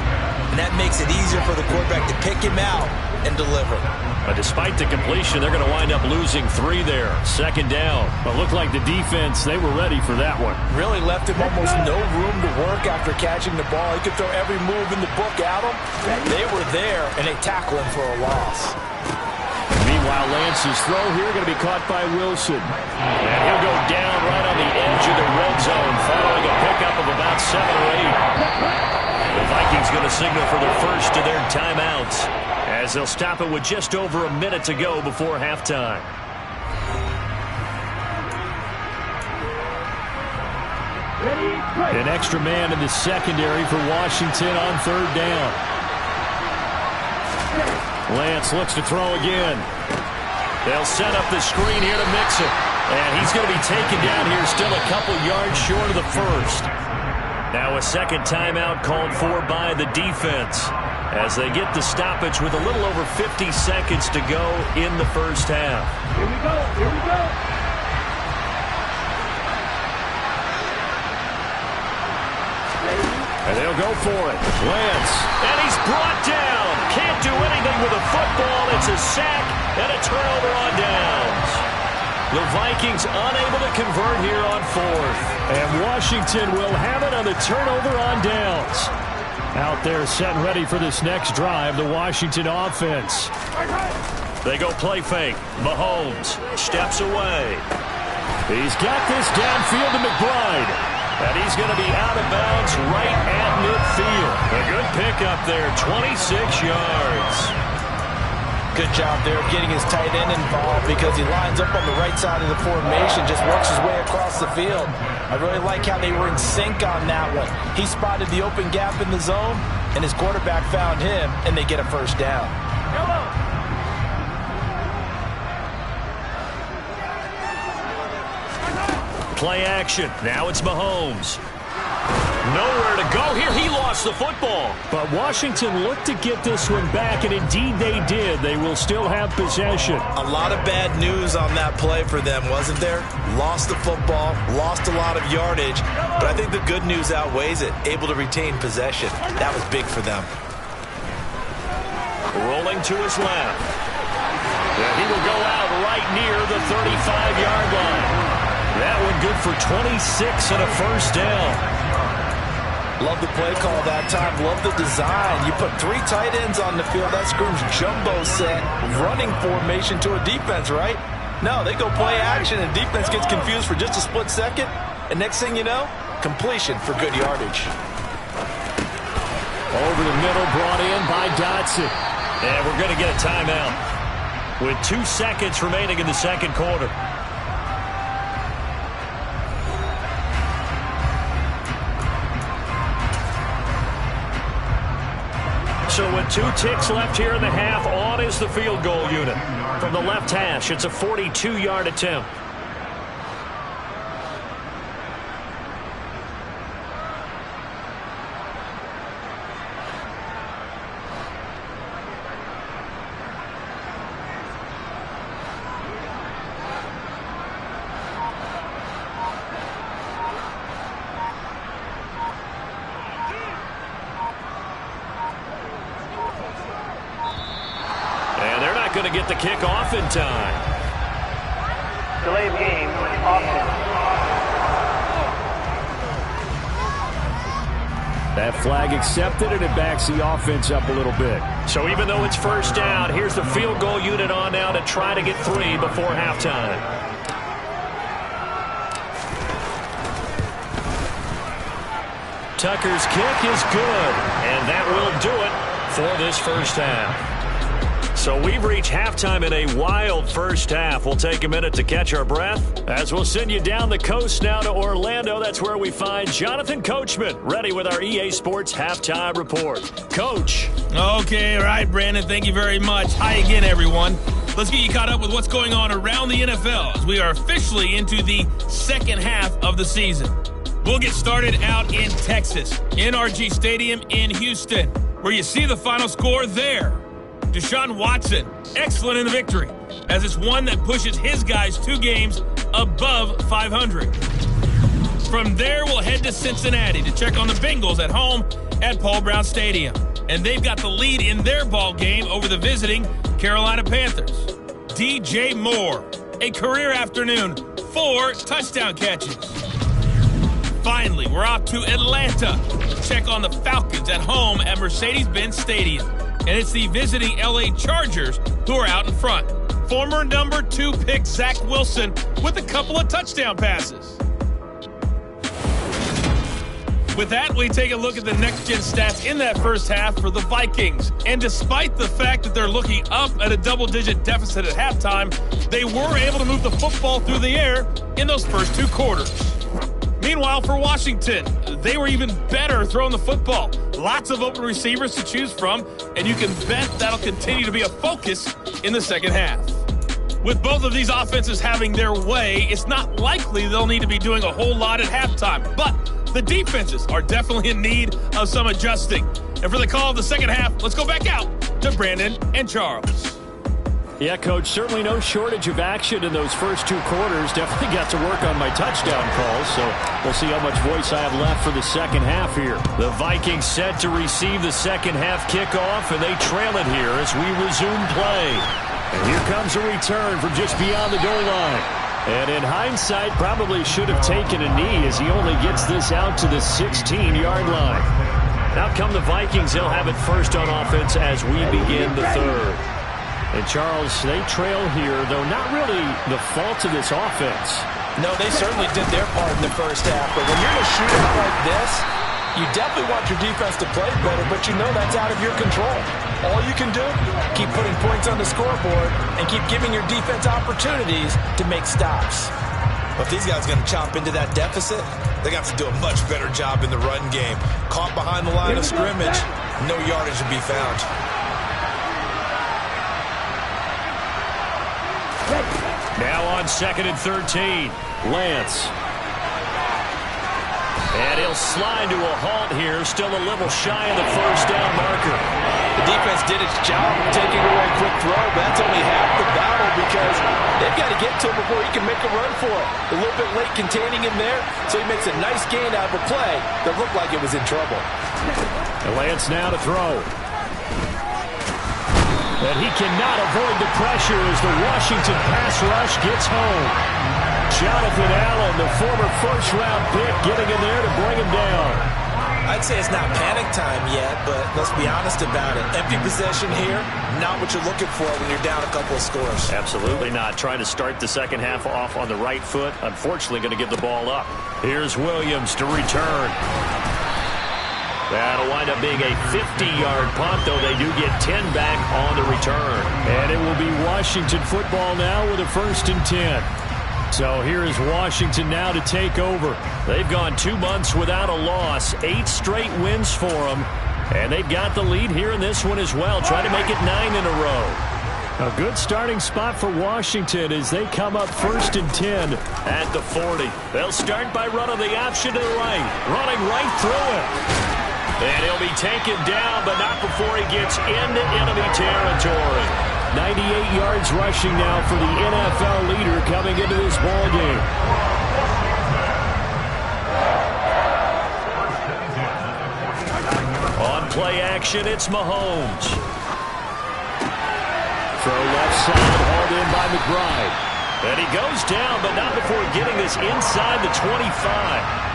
and that makes it easier for the quarterback to pick him out and deliver. But despite the completion, they're going to wind up losing 3 there. 2nd down. But looked like the defense, they were ready for that one. Really left him almost no room to work after catching the ball. He could throw every move in the book at him. They were there, and they tackled him for a loss. Meanwhile, Lance's throw here going to be caught by Wilson. And he'll go down right on the edge of the red zone following a pickup of about 7 or 8. The Vikings going to signal for the first of their timeouts as they'll stop it with just over a minute to go before halftime. An extra man in the secondary for Washington on 3rd down. Lance looks to throw again. They'll set up the screen here to mix it. And he's going to be taken down here still a couple yards short of the first. Now a second timeout called for by the defense as they get the stoppage with a little over 50 seconds to go in the first half. Here we go. Here we go. And they'll go for it. Lance. And he's brought down. Can't do anything with a football. It's a sack and a turnover on downs. The Vikings unable to convert here on 4th. And Washington will have it on the turnover on downs. Out there set and ready for this next drive, the Washington offense. They go play fake. Mahomes steps away. He's got this downfield to McBride. And he's going to be out of bounds right at midfield. A good pickup there, 26 yards. Good job there of getting his tight end involved because he lines up on the right side of the formation, just works his way across the field. I really like how they were in sync on that one. He spotted the open gap in the zone, and his quarterback found him, and they get a first down. Play action. Now it's Mahomes. Nowhere to go here. He lost the football. But Washington looked to get this one back, and indeed they did. They will still have possession. A lot of bad news on that play for them, wasn't there? Lost the football, lost a lot of yardage, but I think the good news outweighs it. Able to retain possession. That was big for them. Rolling to his left. And he will go out right near the 35-yard line. That one good for 26 and a first down. Love the play call that time. Love the design. You put 3 tight ends on the field. That screams jumbo set, running formation to a defense, right? No, they go play action, and defense gets confused for just a split second. And next thing you know, completion for good yardage. Over the middle, brought in by Dotson. And we're going to get a timeout with 2 seconds remaining in the second quarter. So with 2 ticks left here in the half, on is the field goal unit. From the left hash, it's a 42-yard attempt. Going to get the kick off in time. Delay of game, offense. That flag accepted, and it backs the offense up a little bit. So even though it's first down, here's the field goal unit on now to try to get 3 before halftime. Tucker's kick is good, and that will do it for this first half. So we've reached halftime in a wild first half. We'll take a minute to catch our breath as we'll send you down the coast now to Orlando. That's where we find Jonathan Coachman ready with our EA Sports Halftime Report. Coach. Okay, all right, Brandon. Thank you very much. Hi again, everyone. Let's get you caught up with what's going on around the NFL as we are officially into the second half of the season. We'll get started out in Texas, NRG Stadium in Houston, where you see the final score there. Deshaun Watson, excellent in the victory, as it's one that pushes his guys 2 games above 500. From there, we'll head to Cincinnati to check on the Bengals at home at Paul Brown Stadium. And they've got the lead in their ball game over the visiting Carolina Panthers. DJ Moore, a career afternoon, 4 touchdown catches. Finally, we're off to Atlanta to check on the Falcons at home at Mercedes-Benz Stadium. And it's the visiting LA Chargers who are out in front. Former number 2 pick Zach Wilson with a couple of touchdown passes. With that, we take a look at the next-gen stats in that first half for the Vikings. And despite the fact that they're looking up at a double-digit deficit at halftime, they were able to move the football through the air in those first 2 quarters. Meanwhile, for Washington, they were even better throwing the football. Lots of open receivers to choose from, and you can bet that'll continue to be a focus in the second half. With both of these offenses having their way, it's not likely they'll need to be doing a whole lot at halftime. But the defenses are definitely in need of some adjusting. And for the call of the second half, let's go back out to Brandon and Charles. Yeah, Coach, certainly no shortage of action in those first 2 quarters. Definitely got to work on my touchdown calls, so we'll see how much voice I have left for the second half here. The Vikings set to receive the second half kickoff, and they trail it here as we resume play. And here comes a return from just beyond the goal line. And in hindsight, probably should have taken a knee as he only gets this out to the 16-yard line. Now come the Vikings. They'll have it first on offense as we begin the third. And, Charles, they trail here, though not really the fault of this offense. No, they certainly did their part in the first half. But when you're in a shootout like this, you definitely want your defense to play better, but you know that's out of your control. All you can do, keep putting points on the scoreboard and keep giving your defense opportunities to make stops. But if these guys are going to chop into that deficit, they got to do a much better job in the run game. Caught behind the line of scrimmage, no yardage to be found. Now on 2nd and 13, Lance. And he'll slide to a halt here, still a little shy of the first down marker. The defense did its job of taking away a quick throw, but that's only half the battle because they've got to get to him before he can make a run for it. A little bit late containing him there, so he makes a nice gain out of a play that looked like it was in trouble. And Lance now to throw. And he cannot avoid the pressure as the Washington pass rush gets home. Jonathan Allen, the former first-round pick, getting in there to bring him down. I'd say it's not panic time yet, but let's be honest about it. Empty possession here, not what you're looking for when you're down a couple of scores. Absolutely not. Trying to start the second half off on the right foot. Unfortunately, going to give the ball up. Here's Williams to return. That'll wind up being a 50-yard punt, though they do get 10 back on the return. And it will be Washington football now with a 1st and 10. So here is Washington now to take over. They've gone 2 months without a loss, 8 straight wins for them. And they've got the lead here in this one as well, trying to make it 9 in a row. A good starting spot for Washington as they come up 1st and 10 at the 40. They'll start by running the option to the right, running right through it. And he'll be taken down, but not before he gets into enemy territory. 98 yards rushing now for the NFL leader coming into this ballgame. On play action, it's Mahomes. Throw left side, hauled in by McBride. And he goes down, but not before getting this inside the 25.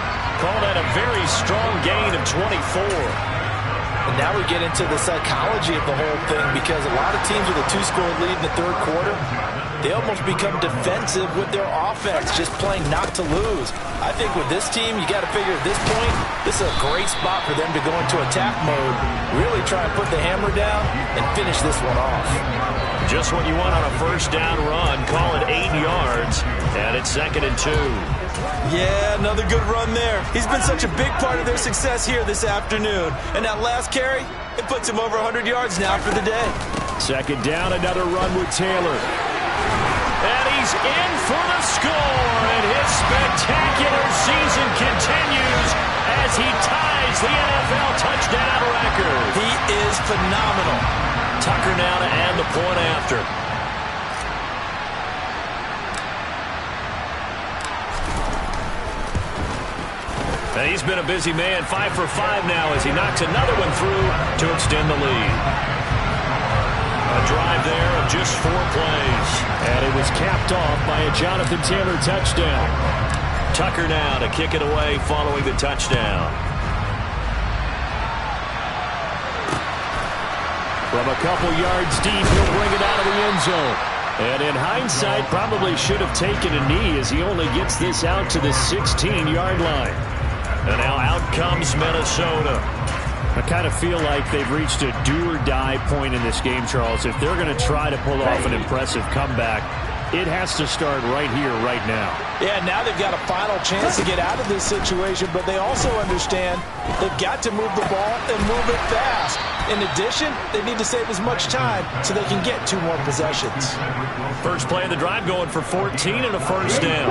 Call that a very strong gain of 24. And now we get into the psychology of the whole thing because a lot of teams with a 2-score lead in the 3rd quarter, they almost become defensive with their offense, just playing not to lose. I think with this team, you got to figure at this point, this is a great spot for them to go into attack mode, really try and put the hammer down and finish this one off. Just what you want on a 1st down run. Call it 8 yards, and it's 2nd and 2. Yeah, another good run there. He's been such a big part of their success here this afternoon. And that last carry, it puts him over 100 yards now for the day. 2nd down, another run with Taylor. And he's in for the score, and his spectacular season continues as he ties the NFL touchdown record. He is phenomenal. Tucker now to add the point after. And he's been a busy man, 5 for 5 now as he knocks another one through to extend the lead. A drive there of just 4 plays. And it was capped off by a Jonathan Taylor touchdown. Tucker now to kick it away following the touchdown. From a couple yards deep, he'll bring it out of the end zone. And in hindsight, probably should have taken a knee as he only gets this out to the 16-yard line. And now out comes Minnesota. I kind of feel like they've reached a do-or-die point in this game, Charles. If they're going to try to pull off an impressive comeback, it has to start right here, right now. Yeah, now they've got a final chance to get out of this situation, but they also understand they've got to move the ball and move it fast. In addition, they need to save as much time so they can get 2 more possessions. First play of the drive going for 14 and a 1st down.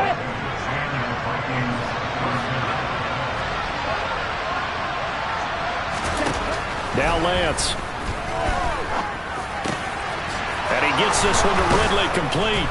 Now Lance. And he gets this one to Ridley complete.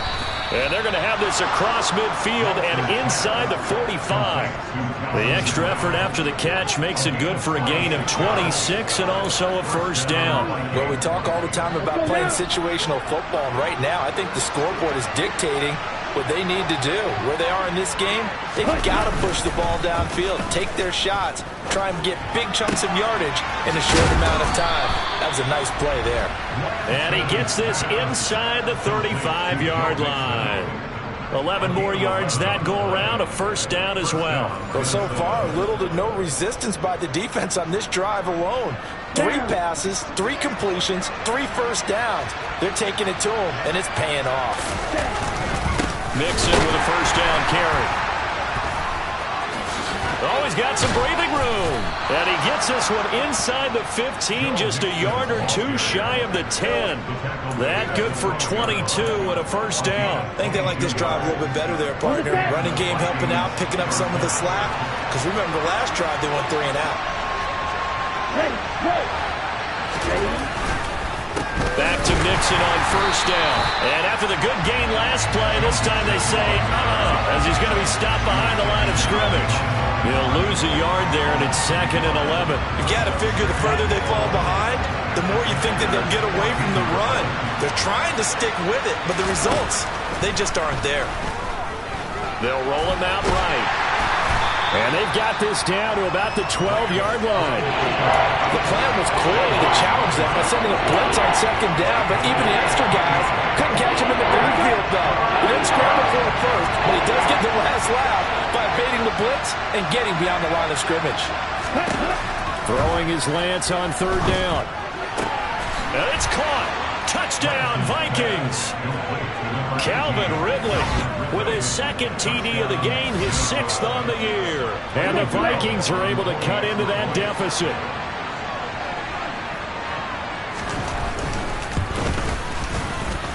And they're going to have this across midfield and inside the 45. The extra effort after the catch makes it good for a gain of 26 and also a 1st down. Well, we talk all the time about playing situational football, and right now I think the scoreboard is dictating what they need to do. Where they are in this game, they've got to push the ball downfield, take their shots, try and get big chunks of yardage in a short amount of time. That was a nice play there. And he gets this inside the 35-yard line. 11 more yards that go around, a 1st down as well. Well, so far, little to no resistance by the defense on this drive alone. 3 passes, 3 completions, 3 1st downs. They're taking it to him, and it's paying off. Mixon with a 1st down carry. Oh, he's got some breathing room. And he gets this one inside the 15, just a yard or 2 shy of the 10. That good for 22 and a 1st down. I think they like this drive a little bit better there, partner. Running game helping out, picking up some of the slack. because remember the last drive they went 3 and out. Back to Nixon on first down. And after the good gain last play, this time they say, as he's going to be stopped behind the line of scrimmage. He'll lose a yard there, and it's 2nd and 11. You've got to figure the further they fall behind, the more you think that they'll get away from the run. They're trying to stick with it, but the results, they just aren't there. They'll roll him out right. And they've got this down to about the 12-yard line. The plan was clearly to challenge them by sending a blitz on 2nd down, but even the extra guys couldn't catch him in the backfield, though. He didn't scramble for it first, but he does get the last laugh by evading the blitz and getting beyond the line of scrimmage. Throwing his Lance on 3rd down. And it's caught. Touchdown, Vikings. Calvin Ridley with his 2nd TD of the game, his 6th on the year. And the Vikings are able to cut into that deficit.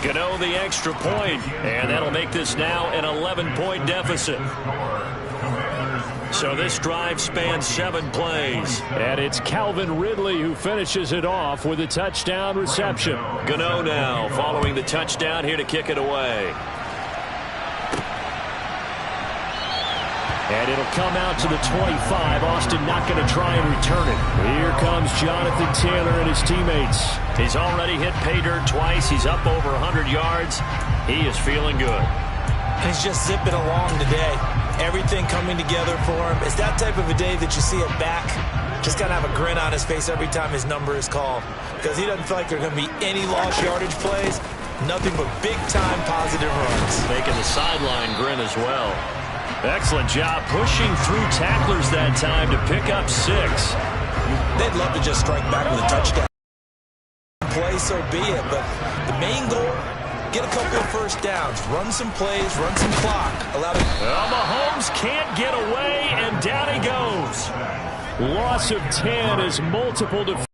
Gano the extra point, and that'll make this now an 11-point deficit. So this drive spans 7 plays. And it's Calvin Ridley who finishes it off with a touchdown reception. Gano now following the touchdown here to kick it away. And it'll come out to the 25. Austin not going to try and return it. Here comes Jonathan Taylor and his teammates. He's already hit pay dirt twice. He's up over 100 yards. He is feeling good. He's just zipping along today. Everything coming together for him. It's that type of a day that you see it back. Just got to have a grin on his face every time his number is called. Because he doesn't feel like there are going to be any lost yardage plays. Nothing but big-time positive runs. Making the sideline grin as well. Excellent job pushing through tacklers that time to pick up 6. They'd love to just strike back with a touchdown. Play, so be it. But the main goal, get a couple of first downs, run some plays, run some clock. Mahomes can't get away, and down he goes. Loss of 10 as multiple defenders.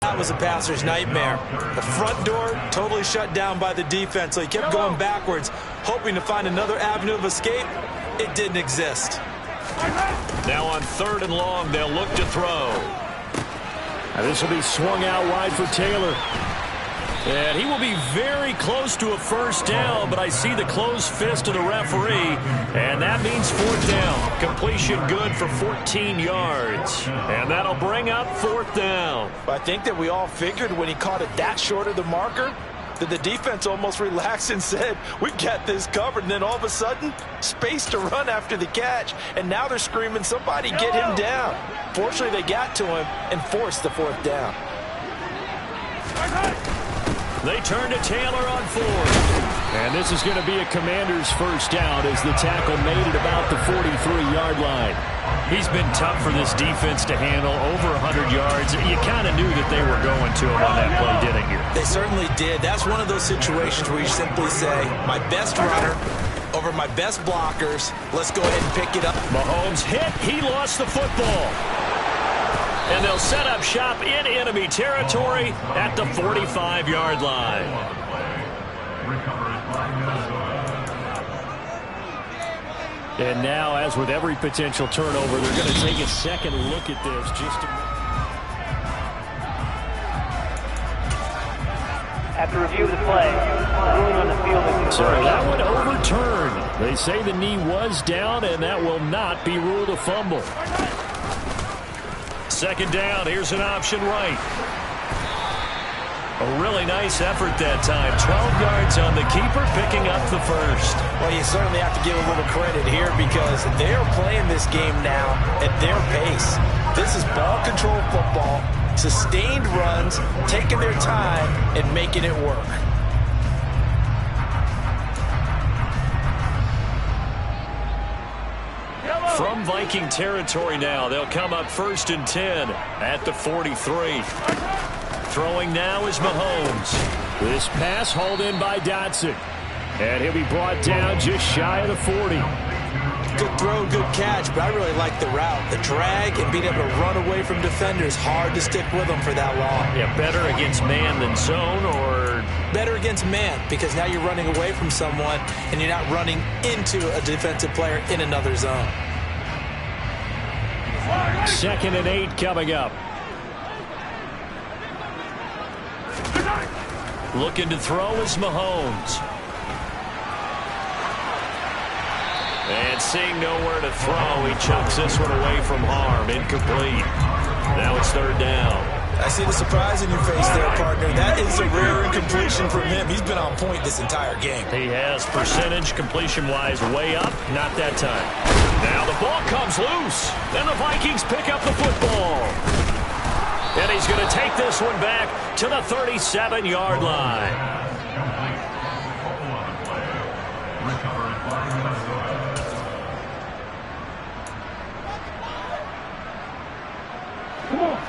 That was a passer's nightmare. The front door totally shut down by the defense, so he kept going backwards, hoping to find another avenue of escape. It didn't exist. Now on 3rd and long, they'll look to throw. And this will be swung out wide for Taylor. And he will be very close to a first down, but I see the closed fist of the referee, and that means 4th down. Completion good for 14 yards. And that'll bring up 4th down. I think that we all figured when he caught it that short of the marker that the defense almost relaxed and said, we got this covered. And then all of a sudden, space to run after the catch. And now they're screaming, somebody get him down. Fortunately, they got to him and forced the 4th down. They turn to Taylor on 4th. And this is going to be a Commander's first down as the tackle made it about the 43-yard line. He's been tough for this defense to handle, over 100 yards. You kind of knew that they were going to him on that play, didn't you? They certainly did. That's one of those situations where you simply say, my best runner over my best blockers. Let's go ahead and pick it up. Mahomes hit. He lost the football. And they'll set up shop in enemy territory at the 45-yard line. And now, as with every potential turnover, they're going to take a second look at this just to... After review of the play, ruling on the field is so that one overturned. They say the knee was down, and that will not be ruled a fumble. 2nd down, here's an option right. A really nice effort that time. 12 yards on the keeper, picking up the first. Well, you certainly have to give a little credit here because they're playing this game now at their pace. This is ball control football, sustained runs, taking their time and making it work. From Viking territory now, they'll come up 1st and 10 at the 43. Throwing now is Mahomes. This pass hauled in by Dotson. And he'll be brought down just shy of the 40. Good throw, good catch, but I really like the route. The drag and being able to run away from defenders. Hard to stick with them for that long. Yeah, better against man than zone, or... Better against man, because now you're running away from someone and you're not running into a defensive player in another zone. 2nd and 8 coming up. Looking to throw is Mahomes. And seeing nowhere to throw, he chucks this one away from harm. Incomplete. Now it's 3rd down. I see the surprise in your face there, partner. That is a rare incompletion from him. He's been on point this entire game. He has percentage completion-wise way up. Not that time. Now the ball comes loose. Then the Vikings pick up the football. And he's going to take this one back to the 37-yard line.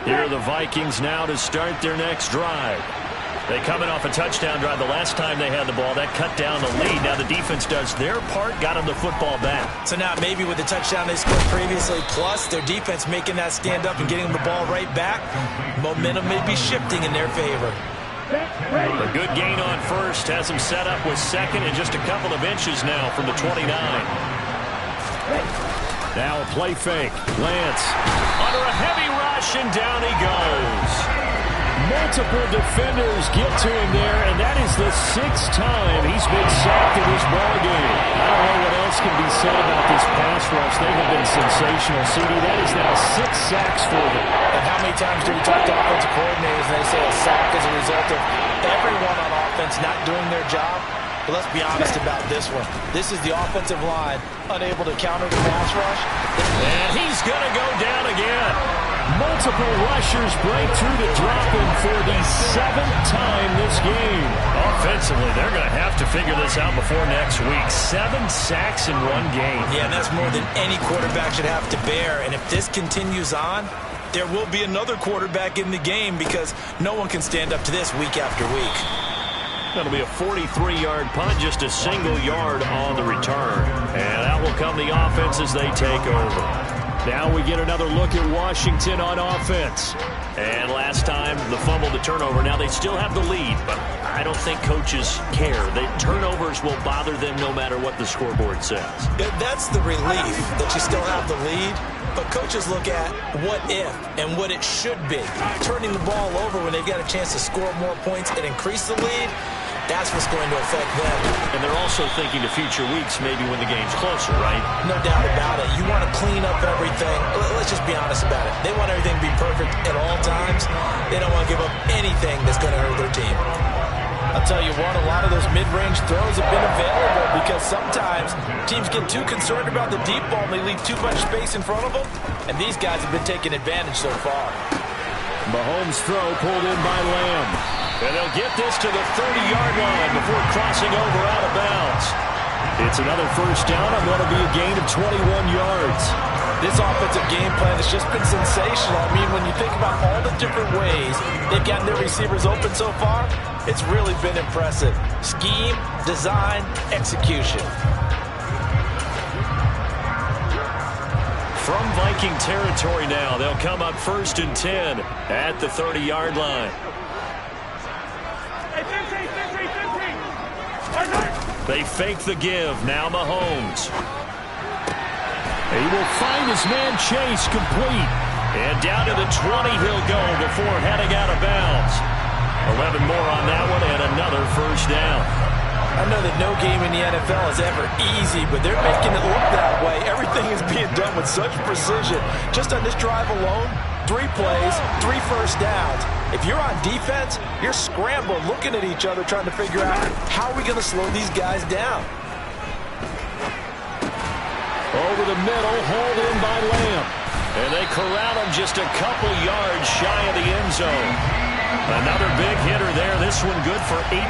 Here are the Vikings now to start their next drive. They coming off a touchdown drive the last time they had the ball. That cut down the lead. Now the defense does their part, got them the football back. So now maybe with the touchdown they scored previously, plus their defense making that stand up and getting them the ball right back, momentum may be shifting in their favor. A good gain on first has them set up with 2nd and just a couple of inches now from the 29. Now a play fake. Lance under a heavy rush, and down he goes. Multiple defenders get to him there, and that is the 6th time he's been sacked in this ballgame. I don't know what else can be said about this pass rush. They have been sensational, CD. That is now 6 sacks for them. And how many times do we talk to offensive coordinators and they say a sack is a result of everyone on offense not doing their job? But let's be honest about this one. This is the offensive line unable to counter the pass rush. And he's going to go down again. Multiple rushers break through to drop him for the 7th time this game. Offensively, they're going to have to figure this out before next week. 7 sacks in one game. Yeah, and that's more than any quarterback should have to bear. And if this continues on, there will be another quarterback in the game because no one can stand up to this week after week. That'll be a 43-yard punt, just a single yard on the return. And out will come the offense as they take over. Now we get another look at Washington on offense. And last time, the fumble, the turnover. Now they still have the lead, but I don't think coaches care. The turnovers will bother them no matter what the scoreboard says. That's the relief that you still have the lead. But coaches look at what if and what it should be. Turning the ball over when they've got a chance to score more points and increase the lead, that's what's going to affect them. And they're also thinking to future weeks, maybe when the game's closer, right? No doubt about it. You want to clean up everything. Let's just be honest about it. They want everything to be perfect at all times. They don't want to give up anything that's going to hurt their team. I'll tell you what, a lot of those mid-range throws have been available because sometimes teams get too concerned about the deep ball and they leave too much space in front of them, and these guys have been taking advantage so far. Mahomes' throw pulled in by Lamb. And they'll get this to the 30-yard line before crossing over out of bounds. It's another first down on what will be a gain of 21 yards. This offensive game plan has just been sensational. I mean, when you think about all the different ways they've gotten their receivers open so far, it's really been impressive. Scheme, design, execution. From Viking territory now, they'll come up 1st and 10 at the 30-yard line. They fake the give. Now Mahomes. He will find his man Chase complete. And down to the 20 he'll go before heading out of bounds. 11 more on that one and another first down. I know that no game in the NFL is ever easy, but they're making it look that way. Everything is being done with such precision. Just on this drive alone, 3 plays, 3 first downs. If you're on defense, you're scrambling, looking at each other, trying to figure out how are we going to slow these guys down. Over the middle, hauled in by Lamb. And they corral him just a couple yards shy of the end zone. Another big hitter there. This one good for 18.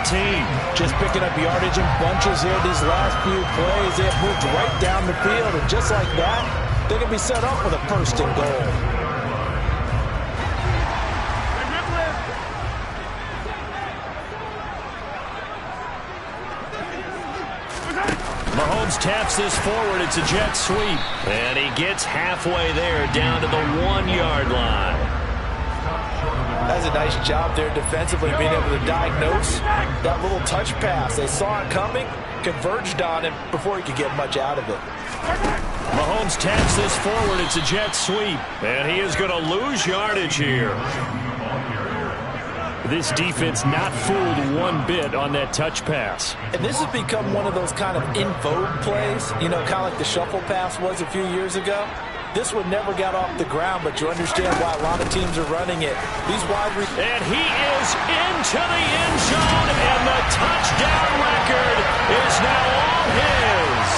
Just picking up yardage in bunches here these last few plays. They have moved right down the field, and just like that, they're going to be set up with a 1st and goal. Mahomes taps this forward. It's a jet sweep. And he gets halfway there down to the 1-yard line. That's a nice job there defensively, being able to diagnose that little touch pass. They saw it coming, converged on him before he could get much out of it. Mahomes taps this forward. It's a jet sweep. And he is going to lose yardage here. This defense not fooled one bit on that touch pass. And this has become one of those kind of in vogue plays, you know, kind of like the shuffle pass was a few years ago. This one never got off the ground, but you understand why a lot of teams are running it. These wide receivers. And he is into the end zone, and the touchdown record is now all his.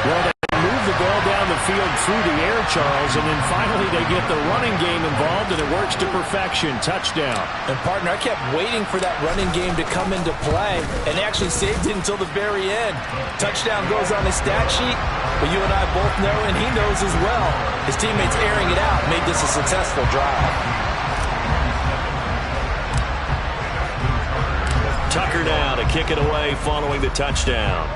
Well, they move the ball down the field through the air, Charles, and then finally they get the running game involved, and it works to perfection. Touchdown. And, partner, I kept waiting for that running game to come into play, and they actually saved it until the very end. Touchdown goes on his stat sheet, but you and I both know, and he knows as well, his teammates airing it out made this a successful drive. Tucker now to kick it away following the touchdown.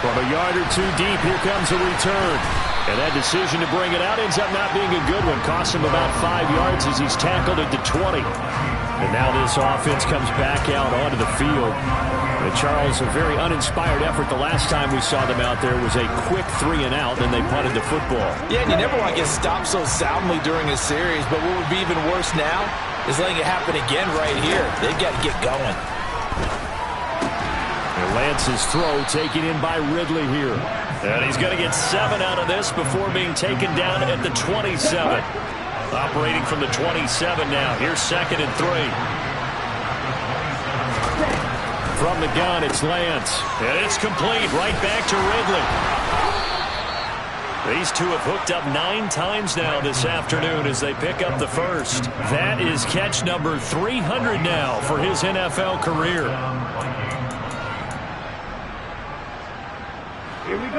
From a yard or two deep, here comes a return. And that decision to bring it out ends up not being a good one. Costs him about 5 yards as he's tackled at the 20. And now this offense comes back out onto the field. And Charles, a very uninspired effort. The last time we saw them out there was a quick 3 and out, then they punted the football. Yeah, and you never want to get stopped so soundly during a series, but what would be even worse now is letting it happen again right here. They've got to get going. And Lance's throw taken in by Ridley here. And he's going to get 7 out of this before being taken down at the 27. Operating from the 27 now. Here's 2nd and 3. From the gun, it's Lance. And it's complete right back to Ridley. These two have hooked up 9 times now this afternoon as they pick up the first. That is catch number 300 now for his NFL career.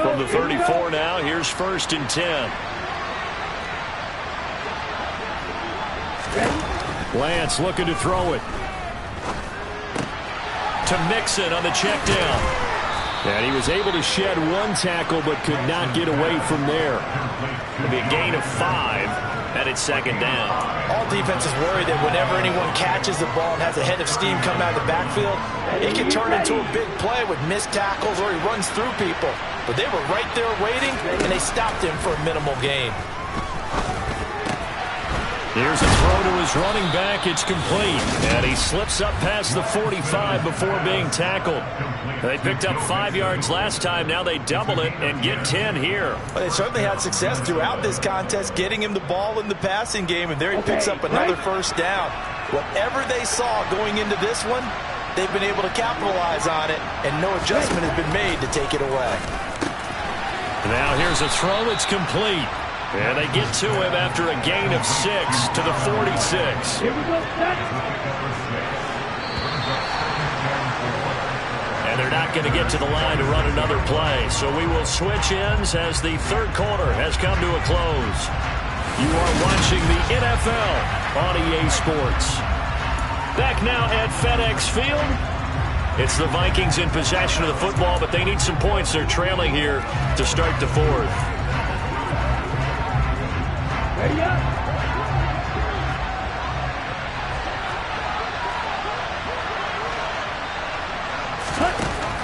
From the 34 now, here's 1st and 10. Lance looking to throw it. To Mixon on the check down. And he was able to shed 1 tackle but could not get away from there. It'll be a gain of 5, and it's 2nd down. All defenses worry that whenever anyone catches the ball and has a head of steam come out of the backfield, it can turn into a big play with missed tackles or he runs through people. But they were right there waiting, and they stopped him for a minimal gain. Here's a throw to his running back. It's complete. And he slips up past the 45 before being tackled. They picked up 5 yards last time. Now they double it and get 10 here. Well, they certainly had success throughout this contest getting him the ball in the passing game, and there he picks up another 1st down. Whatever they saw going into this one, they've been able to capitalize on it, and no adjustment has been made to take it away. Now here's a throw. It's complete. And they get to him after a gain of 6 to the 46. And they're not going to get to the line to run another play. So we will switch ends as the 3rd quarter has come to a close. You are watching the NFL on EA Sports. Back now at FedEx Field. It's the Vikings in possession of the football, but they need some points. They're trailing here to start the 4th. Ready up.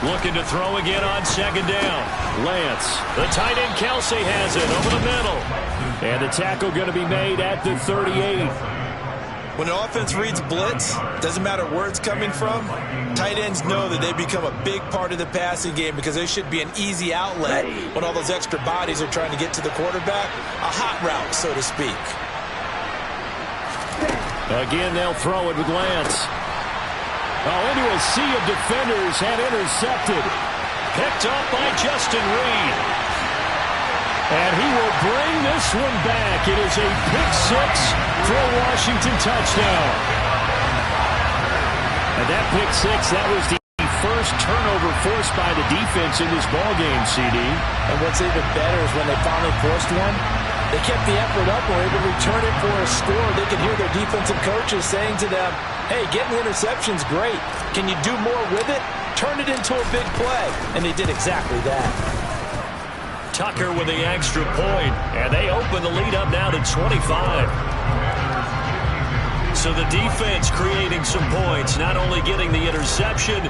Looking to throw again on 2nd down. Lance. The tight end Kelsey has it over the middle. And the tackle going to be made at the 38. When an offense reads blitz, doesn't matter where it's coming from, tight ends know that they become a big part of the passing game because there should be an easy outlet when all those extra bodies are trying to get to the quarterback. A hot route, so to speak. Again, they'll throw it with Lance. Oh, into a sea of defenders and intercepted. Picked up by Justin Reed. And he will bring this one back. It is a pick 6 for a Washington touchdown. And that pick 6, that was the first turnover forced by the defense in this ballgame, CD. And what's even better is when they finally forced one, they kept the effort up and were able to return it for a score. They could hear their defensive coaches saying to them, hey, getting the interception's great. Can you do more with it? Turn it into a big play. And they did exactly that. Tucker with the extra point, and they open the lead up now to 25. So the defense creating some points, not only getting the interception,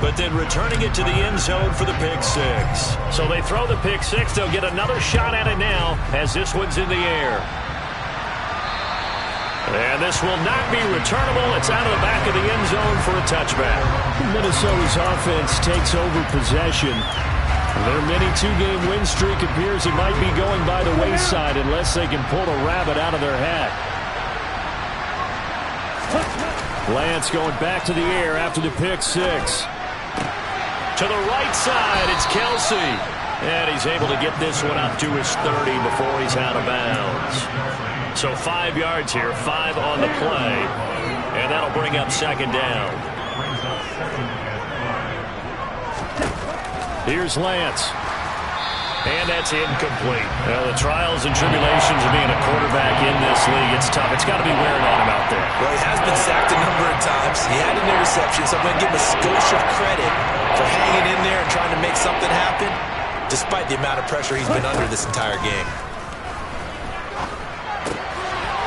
but then returning it to the end zone for the pick six. So they throw the pick six. They'll get another shot at it now as this one's in the air. And this will not be returnable. It's out of the back of the end zone for a touchback. Minnesota's offense takes over possession. Their mini two-game win streak appears it might be going by the wayside unless they can pull a rabbit out of their hat. Lance going back to the air after the pick six. To the right side, it's Kelsey. And he's able to get this one up to his 30 before he's out of bounds. So 5 yards here, 5 on the play. And that'll bring up second down. Here's Lance. And that's incomplete. Well, the trials and tribulations of being a quarterback in this league, it's tough. It's got to be wearing on him out there. Well, he has been sacked a number of times. He had an interception, so I'm going to give him a skosh of credit for hanging in there and trying to make something happen, despite the amount of pressure he's been under this entire game.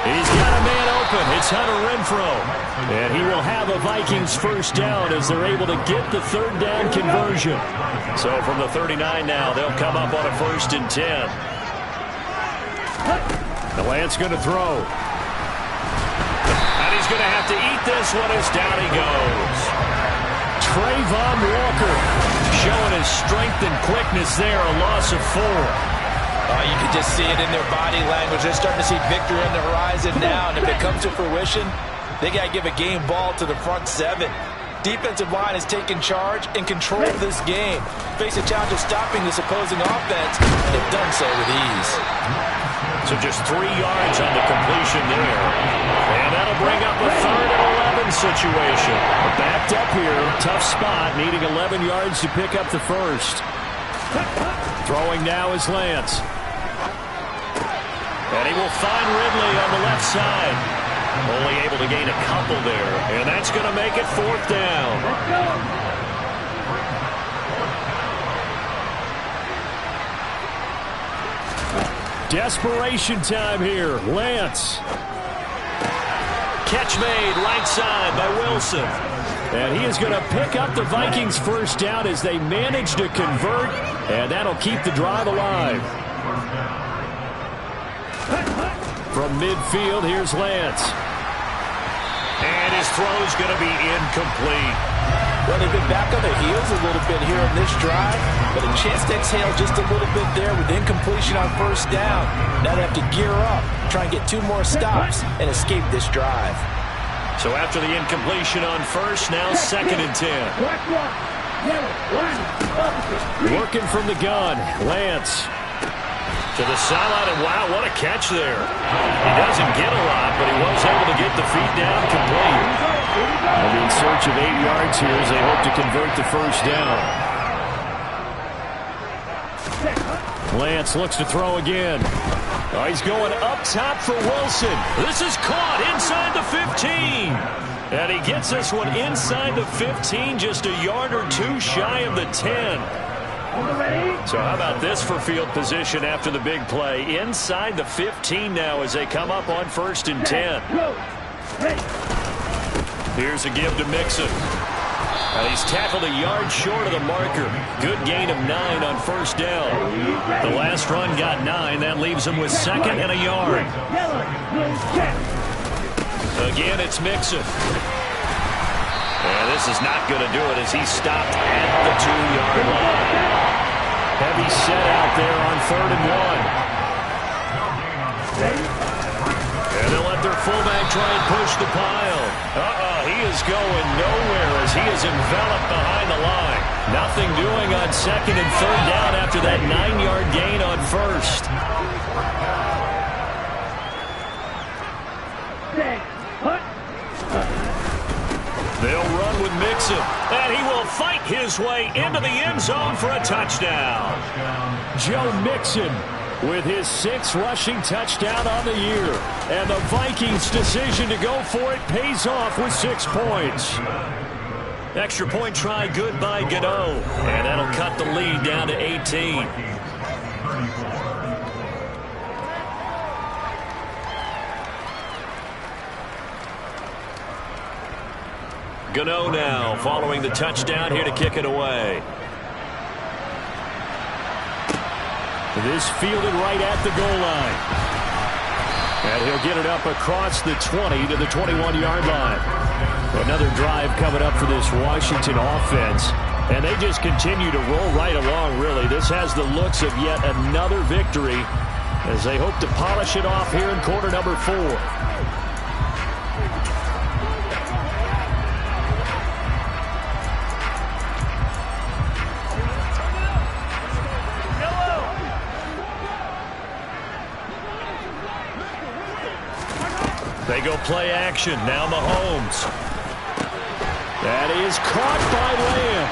He's got a man open. It's Hunter Renfrow. And he will have a Vikings first down as they're able to get the third down conversion. So from the 39 now, they'll come up on a 1st and 10. The Lance going to throw. And he's going to have to eat this one as down he goes. Trayvon Walker showing his strength and quickness there, a loss of 4. You can just see it in their body language. They're starting to see victory on the horizon now, and if it comes to fruition, they got to give a game ball to the front 7. Defensive line has taken charge and control of this game. Face a challenge of stopping this opposing offense, and they've done so with ease. So just 3 yards on the completion there. And that'll bring up a 3rd and 11 situation. Backed up here, tough spot, needing 11 yards to pick up the first. Throwing now is Lance. And he will find Ridley on the left side. Only able to gain a couple there. And that's going to make it 4th down. Desperation time here. Lance. Catch made right side by Wilson. And he is going to pick up the Vikings first down as they manage to convert. And that'll keep the drive alive. From midfield, here's Lance. And his throw's going to be incomplete. Well, they've been back on their heels a little bit here on this drive, but a chance to exhale just a little bit there with incompletion on first down. Now they have to gear up, try and get 2 more stops, and escape this drive. So after the incompletion on first, now 2nd and 10. Working from the gun, Lance. To the sideline, and wow, what a catch there. He doesn't get a lot, but he was able to get the feet down complete. They'll be in search of 8 yards here as they hope to convert the first down. Lance looks to throw again. Oh, he's going up top for Wilson. This is caught inside the 15. And he gets this one inside the 15, just a yard or 2 shy of the 10. So how about this for field position after the big play? Inside the 15 now as they come up on 1st and 10. Here's a give to Mixon. And he's tackled a yard short of the marker. Good gain of 9 on first down. The last run got 9. That leaves him with 2nd and a yard. Again, it's Mixon. And this is not going to do it as he's stopped at the 2-yard line. Heavy set out there on 3rd and 1. And they'll let their fullback try and push the pile. He is going nowhere as he is enveloped behind the line. Nothing doing on 2nd and 3rd down after that 9-yard gain on first. They'll run with Mixon, and he will fight his way into the end zone for a touchdown. Joe Mixon with his 6th rushing touchdown on the year. And the Vikings' decision to go for it pays off with 6 points. Extra point try good by Godot, and that'll cut the lead down to 18. Gano now following the touchdown here to kick it away. This fielded right at the goal line. And he'll get it up across the 20 to the 21-yard line. Another drive coming up for this Washington offense. And they just continue to roll right along, really. This has the looks of yet another victory as they hope to polish it off here in quarter number 4. They go play action. Now Mahomes. That is caught by Lamb.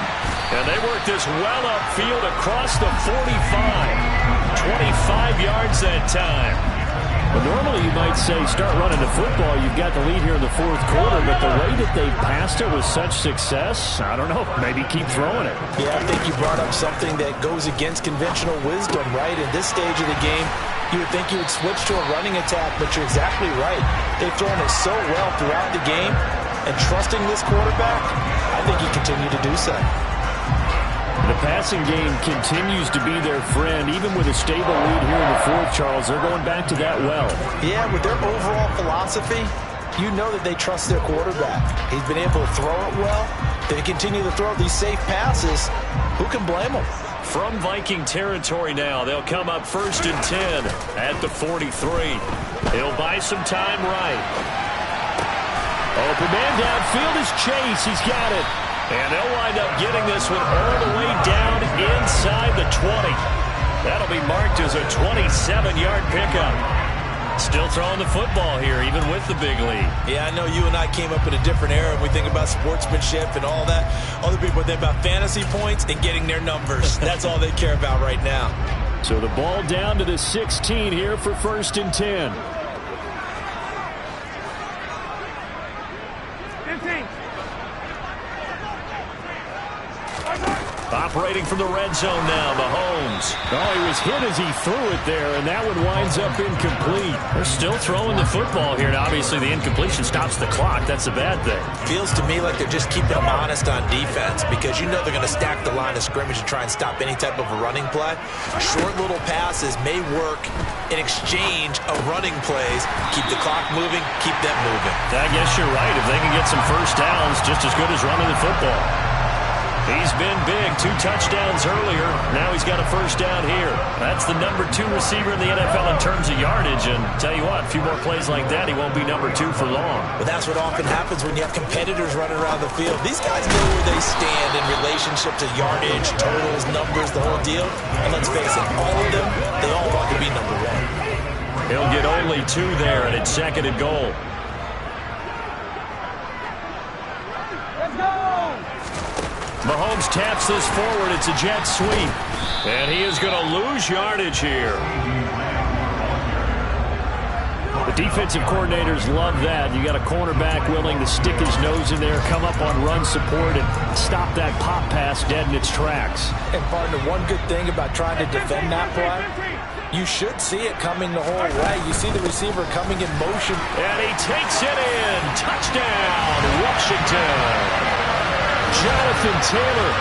And they work this well upfield across the 45. 25 yards that time. But normally you might say start running the football. You've got the lead here in the fourth quarter. But the way that they passed it with such success, I don't know, maybe keep throwing it. Yeah, I think you brought up something that goes against conventional wisdom, right? In this stage of the game, you would think you would switch to a running attack, but you're exactly right. They've thrown it so well throughout the game, and trusting this quarterback, I think he continued to do so. The passing game continues to be their friend. Even with a stable lead here in the fourth, Charles, they're going back to that well. Yeah, with their overall philosophy, you know that they trust their quarterback. He's been able to throw it well. They continue to throw these safe passes. Who can blame them? From Viking territory now, they'll come up 1st and 10 at the 43. He'll buy some time right. Open man downfield is Chase. He's got it. And they'll wind up getting this one all the way down inside the 20. That'll be marked as a 27-yard pickup. Still throwing the football here, even with the big lead. Yeah, I know you and I came up in a different era, and we think about sportsmanship and all that. Other people think about fantasy points and getting their numbers. That's all they care about right now. So the ball down to the 16 here for 1st and 10. 15. Operating from the red zone now, Mahomes. Oh, he was hit as he threw it there, and that one winds up incomplete. They're still throwing the football here, and obviously the incompletion stops the clock. That's a bad thing. Feels to me like they're just keeping them honest on defense, because you know they're going to stack the line of scrimmage and try and stop any type of a running play. Short little passes may work in exchange of running plays. Keep the clock moving, keep them moving. I guess you're right. If they can get some first downs, just as good as running the football. He's been big. 2 touchdowns earlier. Now he's got a first down here. That's the number 2 receiver in the NFL in terms of yardage. And tell you what, a few more plays like that, he won't be number 2 for long. But that's what often happens when you have competitors running around the field. These guys know where they stand in relationship to yardage, totals, numbers, the whole deal. And let's face it, all of them, they all want to be number 1. He'll get only 2 there, and it's 2nd and goal. Mahomes taps this forward. It's a jet sweep. And he is going to lose yardage here. The defensive coordinators love that. You got a cornerback willing to stick his nose in there, come up on run support, and stop that pop pass dead in its tracks. And partner, one good thing about trying to defend that play, you should see it coming the whole way. You see the receiver coming in motion. And he takes it in. Touchdown, Washington. Jonathan Taylor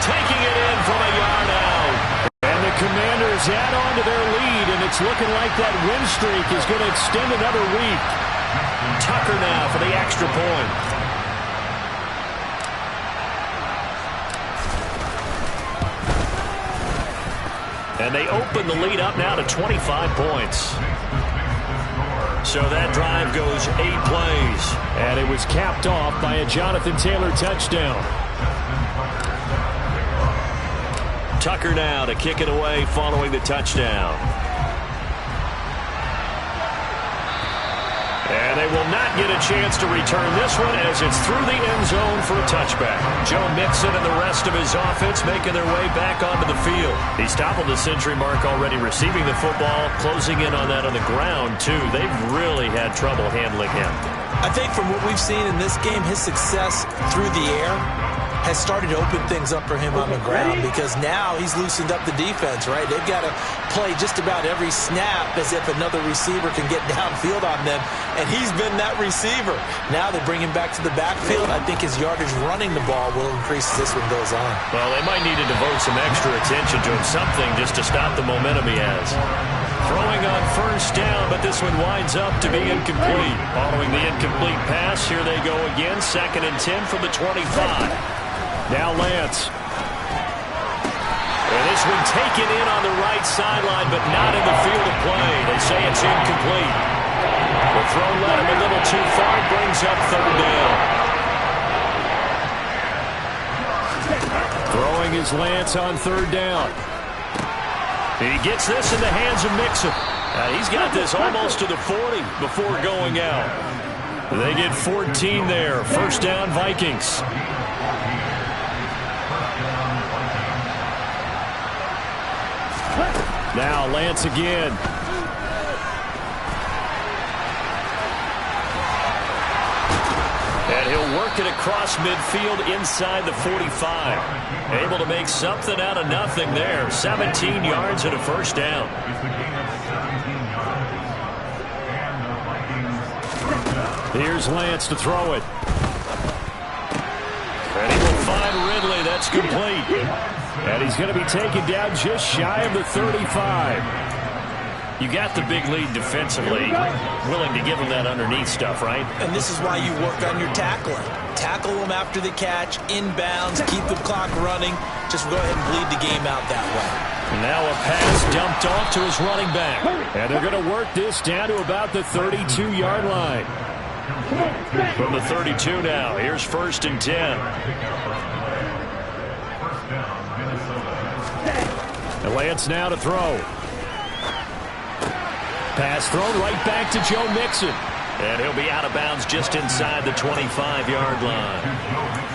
Taking it in from a yard out. And the Commanders add on to their lead, and it's looking like that win streak is going to extend another week. Tucker now for the extra point. And they open the lead up now to 25 points. So that drive goes 8 plays. And it was capped off by a Jonathan Taylor touchdown. Tucker now to kick it away following the touchdown. And they will not get a chance to return this one as it's through the end zone for a touchback. Joe Mixon and the rest of his offense making their way back onto the field. He's toppled the century mark already receiving the football, closing in on that on the ground, too. They've really had trouble handling him. I think from what we've seen in this game, his success through the air has started to open things up for him on the ground, because now he's loosened up the defense, right? They've got to play just about every snap as if another receiver can get downfield on them, and he's been that receiver. Now they bring him back to the backfield. I think his yardage running the ball will increase as this one goes on. Well, they might need to devote some extra attention to him, something just to stop the momentum he has. Throwing on first down, but this one winds up to be incomplete. Following the incomplete pass, here they go again. 2nd and 10 from the 25. Now Lance. And this one taken in on the right sideline, but not in the field of play. They say it's incomplete. The throw led him a little too far, brings up 3rd down. Throwing is Lance on 3rd down. He gets this in the hands of Mixon. He's got this almost to the 40 before going out. They get 14 there. 1st down, Vikings. Now Lance again. And he'll work it across midfield inside the 45. Able to make something out of nothing there. 17 yards and a 1st down. Here's Lance to throw it. And he will find Ridley. That's complete. And he's going to be taken down just shy of the 35. You got the big lead defensively. Willing to give him that underneath stuff, right? And this is why you work on your tackling. Tackle them after the catch, inbounds, keep the clock running. Just go ahead and bleed the game out that way. Now a pass dumped off to his running back. And they're going to work this down to about the 32-yard line. From the 32 now, here's 1st and 10. And Lance now to throw. Pass thrown right back to Joe Mixon. And he'll be out of bounds just inside the 25-yard line.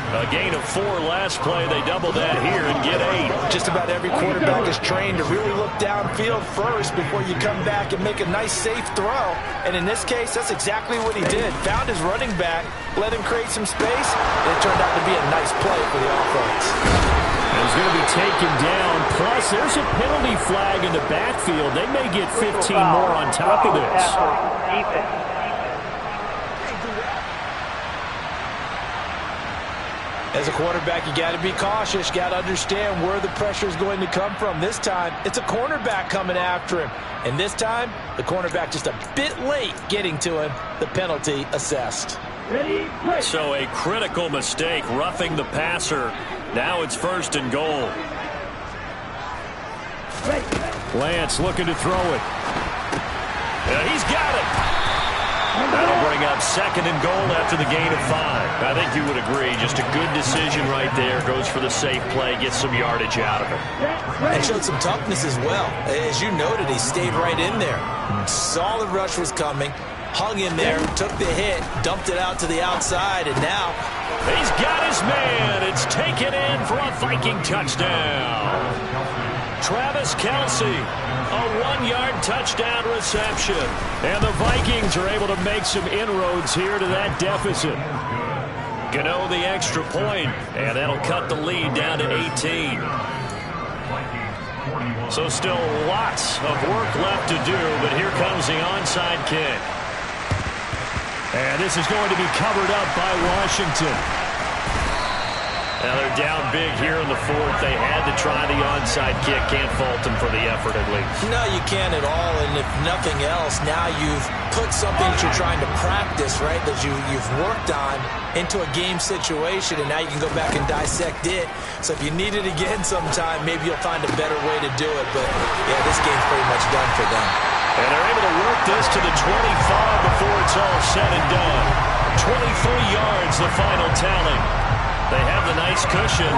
A gain of 4 last play. They double that here and get 8. Just about every quarterback is trained to really look downfield first before you come back and make a nice, safe throw. And in this case, that's exactly what he did. Found his running back, let him create some space, and it turned out to be a nice play for the offense. He's going to be taken down. Plus, there's a penalty flag in the backfield. They may get 15 more on top of this. As a quarterback, you got to be cautious. You got to understand where the pressure is going to come from. This time, it's a cornerback coming after him. And this time, the cornerback just a bit late getting to him. The penalty assessed. So a critical mistake, roughing the passer. Now it's 1st and goal. Lance looking to throw it. And he's got it. That'll bring up 2nd and goal after the gain of 5. I think you would agree. Just a good decision right there. Goes for the safe play. Gets some yardage out of it. And showed some toughness as well. As you noted, he stayed right in there. Saw the rush was coming. Hung in there. Took the hit. Dumped it out to the outside. And now he's got his man. It's taken in for a Viking touchdown. Travis Kelce, a 1-yard touchdown reception. And the Vikings are able to make some inroads here to that deficit. Gano the extra point, and that'll cut the lead down to 18. So still lots of work left to do, but here comes the onside kick. And this is going to be covered up by Washington. Now they're down big here in the 4th. They had to try the onside kick. Can't fault them for the effort at least. No, you can't at all. And if nothing else, now you've put something that you're trying to practice, right, that you've worked on into a game situation, and now you can go back and dissect it. So if you need it again sometime, maybe you'll find a better way to do it. But, yeah, this game's pretty much done for them. And they're able to work this to the 25 before it's all said and done. 23 yards, the final tally. They have the nice cushion.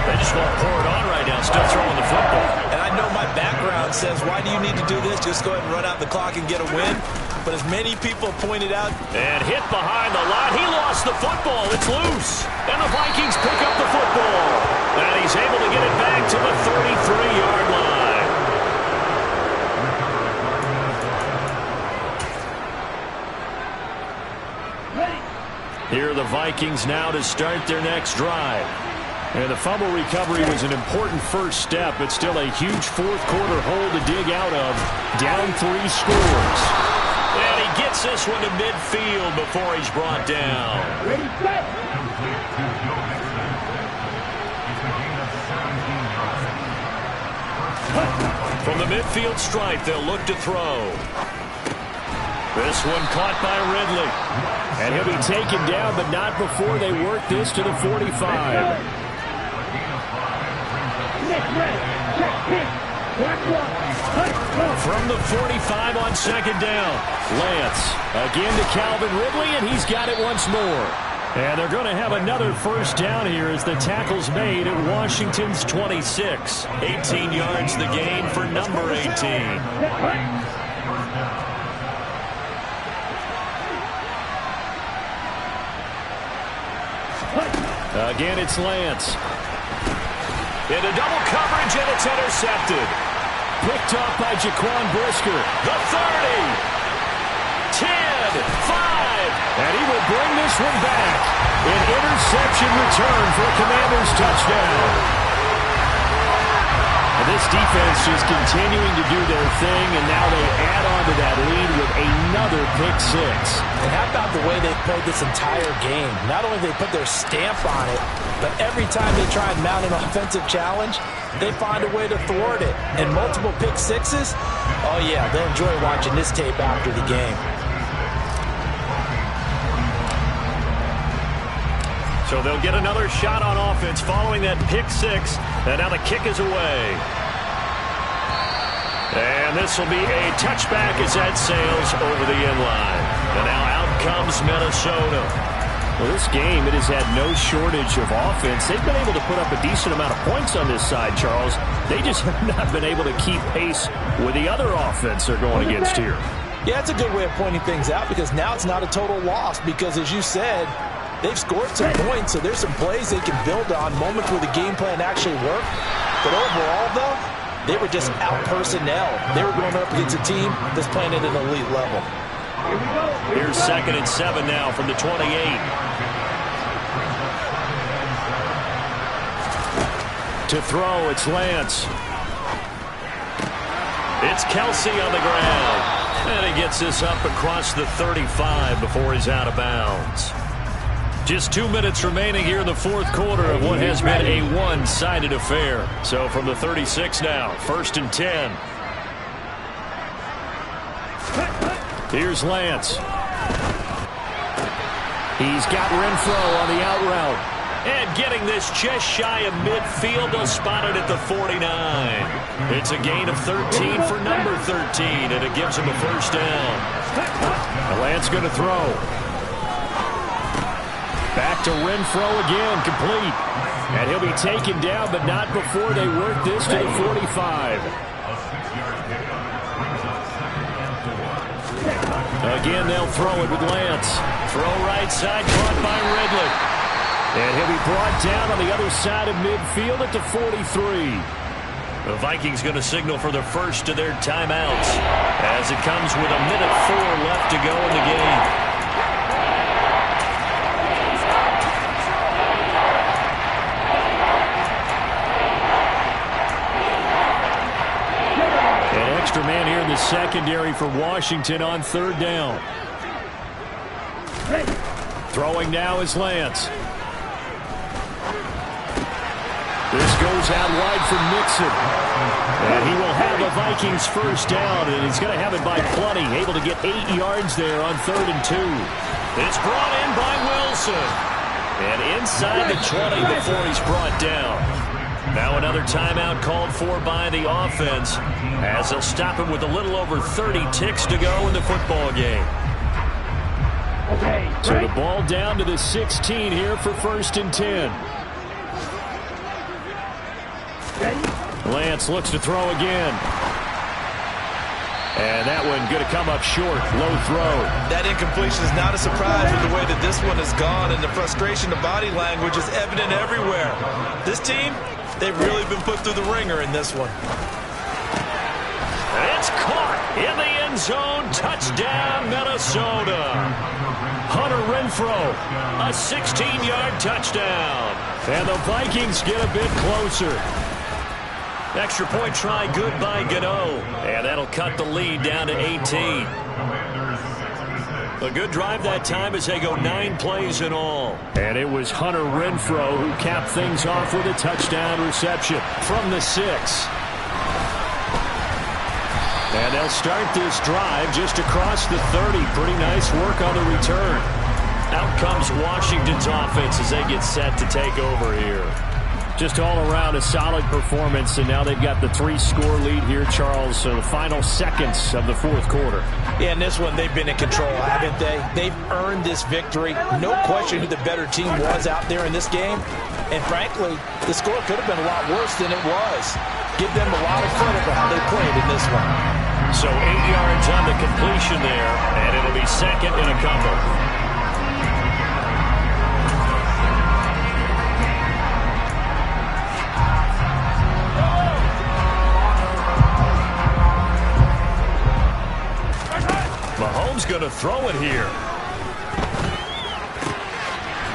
They just won't pour it on right now. Still throwing the football. And I know my background says, why do you need to do this? Just go ahead and run out the clock and get a win. But as many people pointed out. And hit behind the line. He lost the football. It's loose. And the Vikings pick up the football. And he's able to get it back to the 33-yard line. Here are the Vikings now to start their next drive. And the fumble recovery was an important first step, but still a huge fourth-quarter hole to dig out of. Down 3 scores. And he gets this one to midfield before he's brought down. Ready, set. From the midfield stripe, they'll look to throw. This one caught by Ridley. And he'll be taken down, but not before they work this to the 45. From the 45 on second down. Lance again to Calvin Ridley, and he's got it once more. And they're going to have another first down here as the tackle's made at Washington's 26. 18 yards the gain for number 18. Again, it's Lance. Into double coverage, and it's intercepted. Picked off by Jaquan Brisker. The 30. 10, 5, and he will bring this one back. An interception return for a Commanders touchdown. And this defense just continuing to do their thing, and now they add on to that lead with another pick six. And how about the way they played this entire game? Not only did they put their stamp on it, but every time they try and mount an offensive challenge, they find a way to thwart it. And multiple pick sixes, oh yeah, they'll enjoy watching this tape after the game. So they'll get another shot on offense following that pick six. And now the kick is away. And this will be a touchback as that sails over the end line. And now out comes Minnesota. Well, this game, it has had no shortage of offense. They've been able to put up a decent amount of points on this side, Charles. They just have not been able to keep pace with the other offense they're going against here. Yeah, it's a good way of pointing things out because now it's not a total loss because, as you said, they've scored some points, so there's some plays they can build on, moments where the game plan actually worked. But overall, though, they were just out-personnel. They were going up against a team that's playing at an elite level. Here's 2nd and 7 now from the 28. To throw, it's Lance. It's Kelsey on the ground. And he gets this up across the 35 before he's out of bounds. Just 2 minutes remaining here in the fourth quarter of what has been a one-sided affair. So from the 36 now, 1st and 10. Here's Lance. He's got Renfro on the out route. And getting this just shy of midfield, they'll spot it at the 49. It's a gain of 13 for number 13, and it gives him a first down. Lance going to throw. Back to Renfro again, complete. And he'll be taken down, but not before they work this to the 45. Again, they'll throw it with Lance. Throw right side, caught by Ridley. And he'll be brought down on the other side of midfield at the 43. The Vikings going to signal for the first of their timeouts as it comes with 1:04 left to go in the game. Man here in the secondary for Washington on 3rd down. Throwing now is Lance. This goes out wide for Mixon. And he will have a Vikings first down, and he's going to have it by plenty. Able to get 8 yards there on 3rd and 2. It's brought in by Wilson. And inside the 20 before he's brought down. Now another timeout called for by the offense as they'll stop him with a little over 30 ticks to go in the football game. So the ball down to the 16 here for 1st and 10. Lance looks to throw again. And that one going to come up short. Low throw. That incompletion is not a surprise with the way that this one has gone, and the frustration of body language is evident everywhere. This team, they've really been put through the ringer in this one. It's caught in the end zone. Touchdown, Minnesota. Hunter Renfro, a 16-yard touchdown. And the Vikings get a bit closer. Extra point try good by Gano. And that'll cut the lead down to 18. A good drive that time as they go 9 plays in all. And it was Hunter Renfro who capped things off with a touchdown reception from the 6. And they'll start this drive just across the 30. Pretty nice work on the return. Out comes Washington's offense as they get set to take over here. Just all around a solid performance, and now they've got the 3-score lead here, Charles. So the final seconds of the 4th quarter. Yeah, in this one, they've been in control, haven't they? They've earned this victory. No question who the better team was out there in this game. And frankly, the score could have been a lot worse than it was. Give them a lot of credit for how they played in this one. So 8 yards on the completion there, and it'll be second and a couple. Mahomes going to throw it here.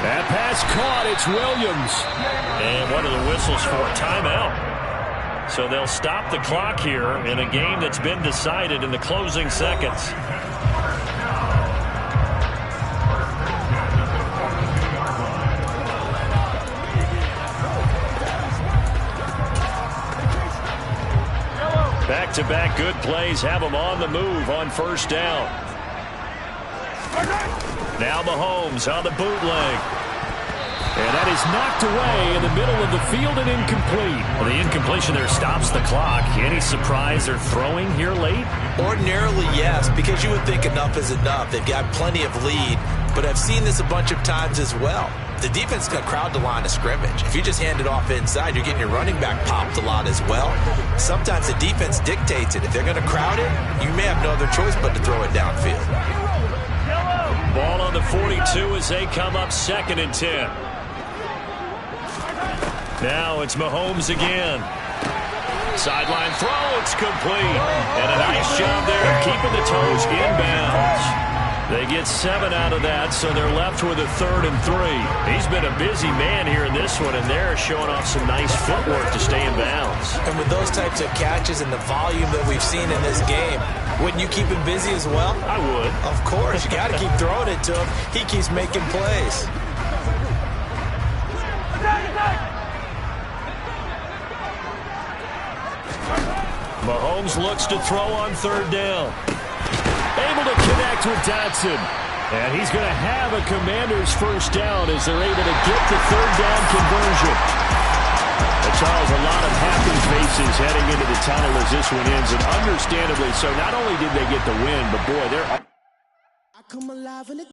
That pass caught. It's Williams. And one of the whistles for a timeout. So they'll stop the clock here in a game that's been decided in the closing seconds. Back-to-back good plays have them on the move on first down. Now Mahomes on the bootleg. And that is knocked away in the middle of the field and incomplete. Well, the incompletion there stops the clock. Any surprise they're throwing here late? Ordinarily, yes, because you would think enough is enough. They've got plenty of lead, but I've seen this a bunch of times as well. The defense is going to crowd the line of scrimmage. If you just hand it off inside, you're getting your running back popped a lot as well. Sometimes the defense dictates it. If they're going to crowd it, you may have no other choice but to throw it downfield. Ball on the 42 as they come up 2nd and 10. Now it's Mahomes again. Sideline throw, it's complete. And a nice job there of keeping the toes inbounds. They get 7 out of that, so they're left with a 3rd and 3. He's been a busy man here in this one, and they're showing off some nice footwork to stay in bounds. And with those types of catches and the volume that we've seen in this game, wouldn't you keep him busy as well? I would. Of course. You got to keep throwing it to him. He keeps making plays. Mahomes looks to throw on 3rd down. Able to connect with Dotson. And he's going to have a Commander's first down as they're able to get the 3rd down conversion. But Charles, a lot of happy faces heading into the tunnel as this one ends, and understandably so. Not only did they get the win, but boy, they're...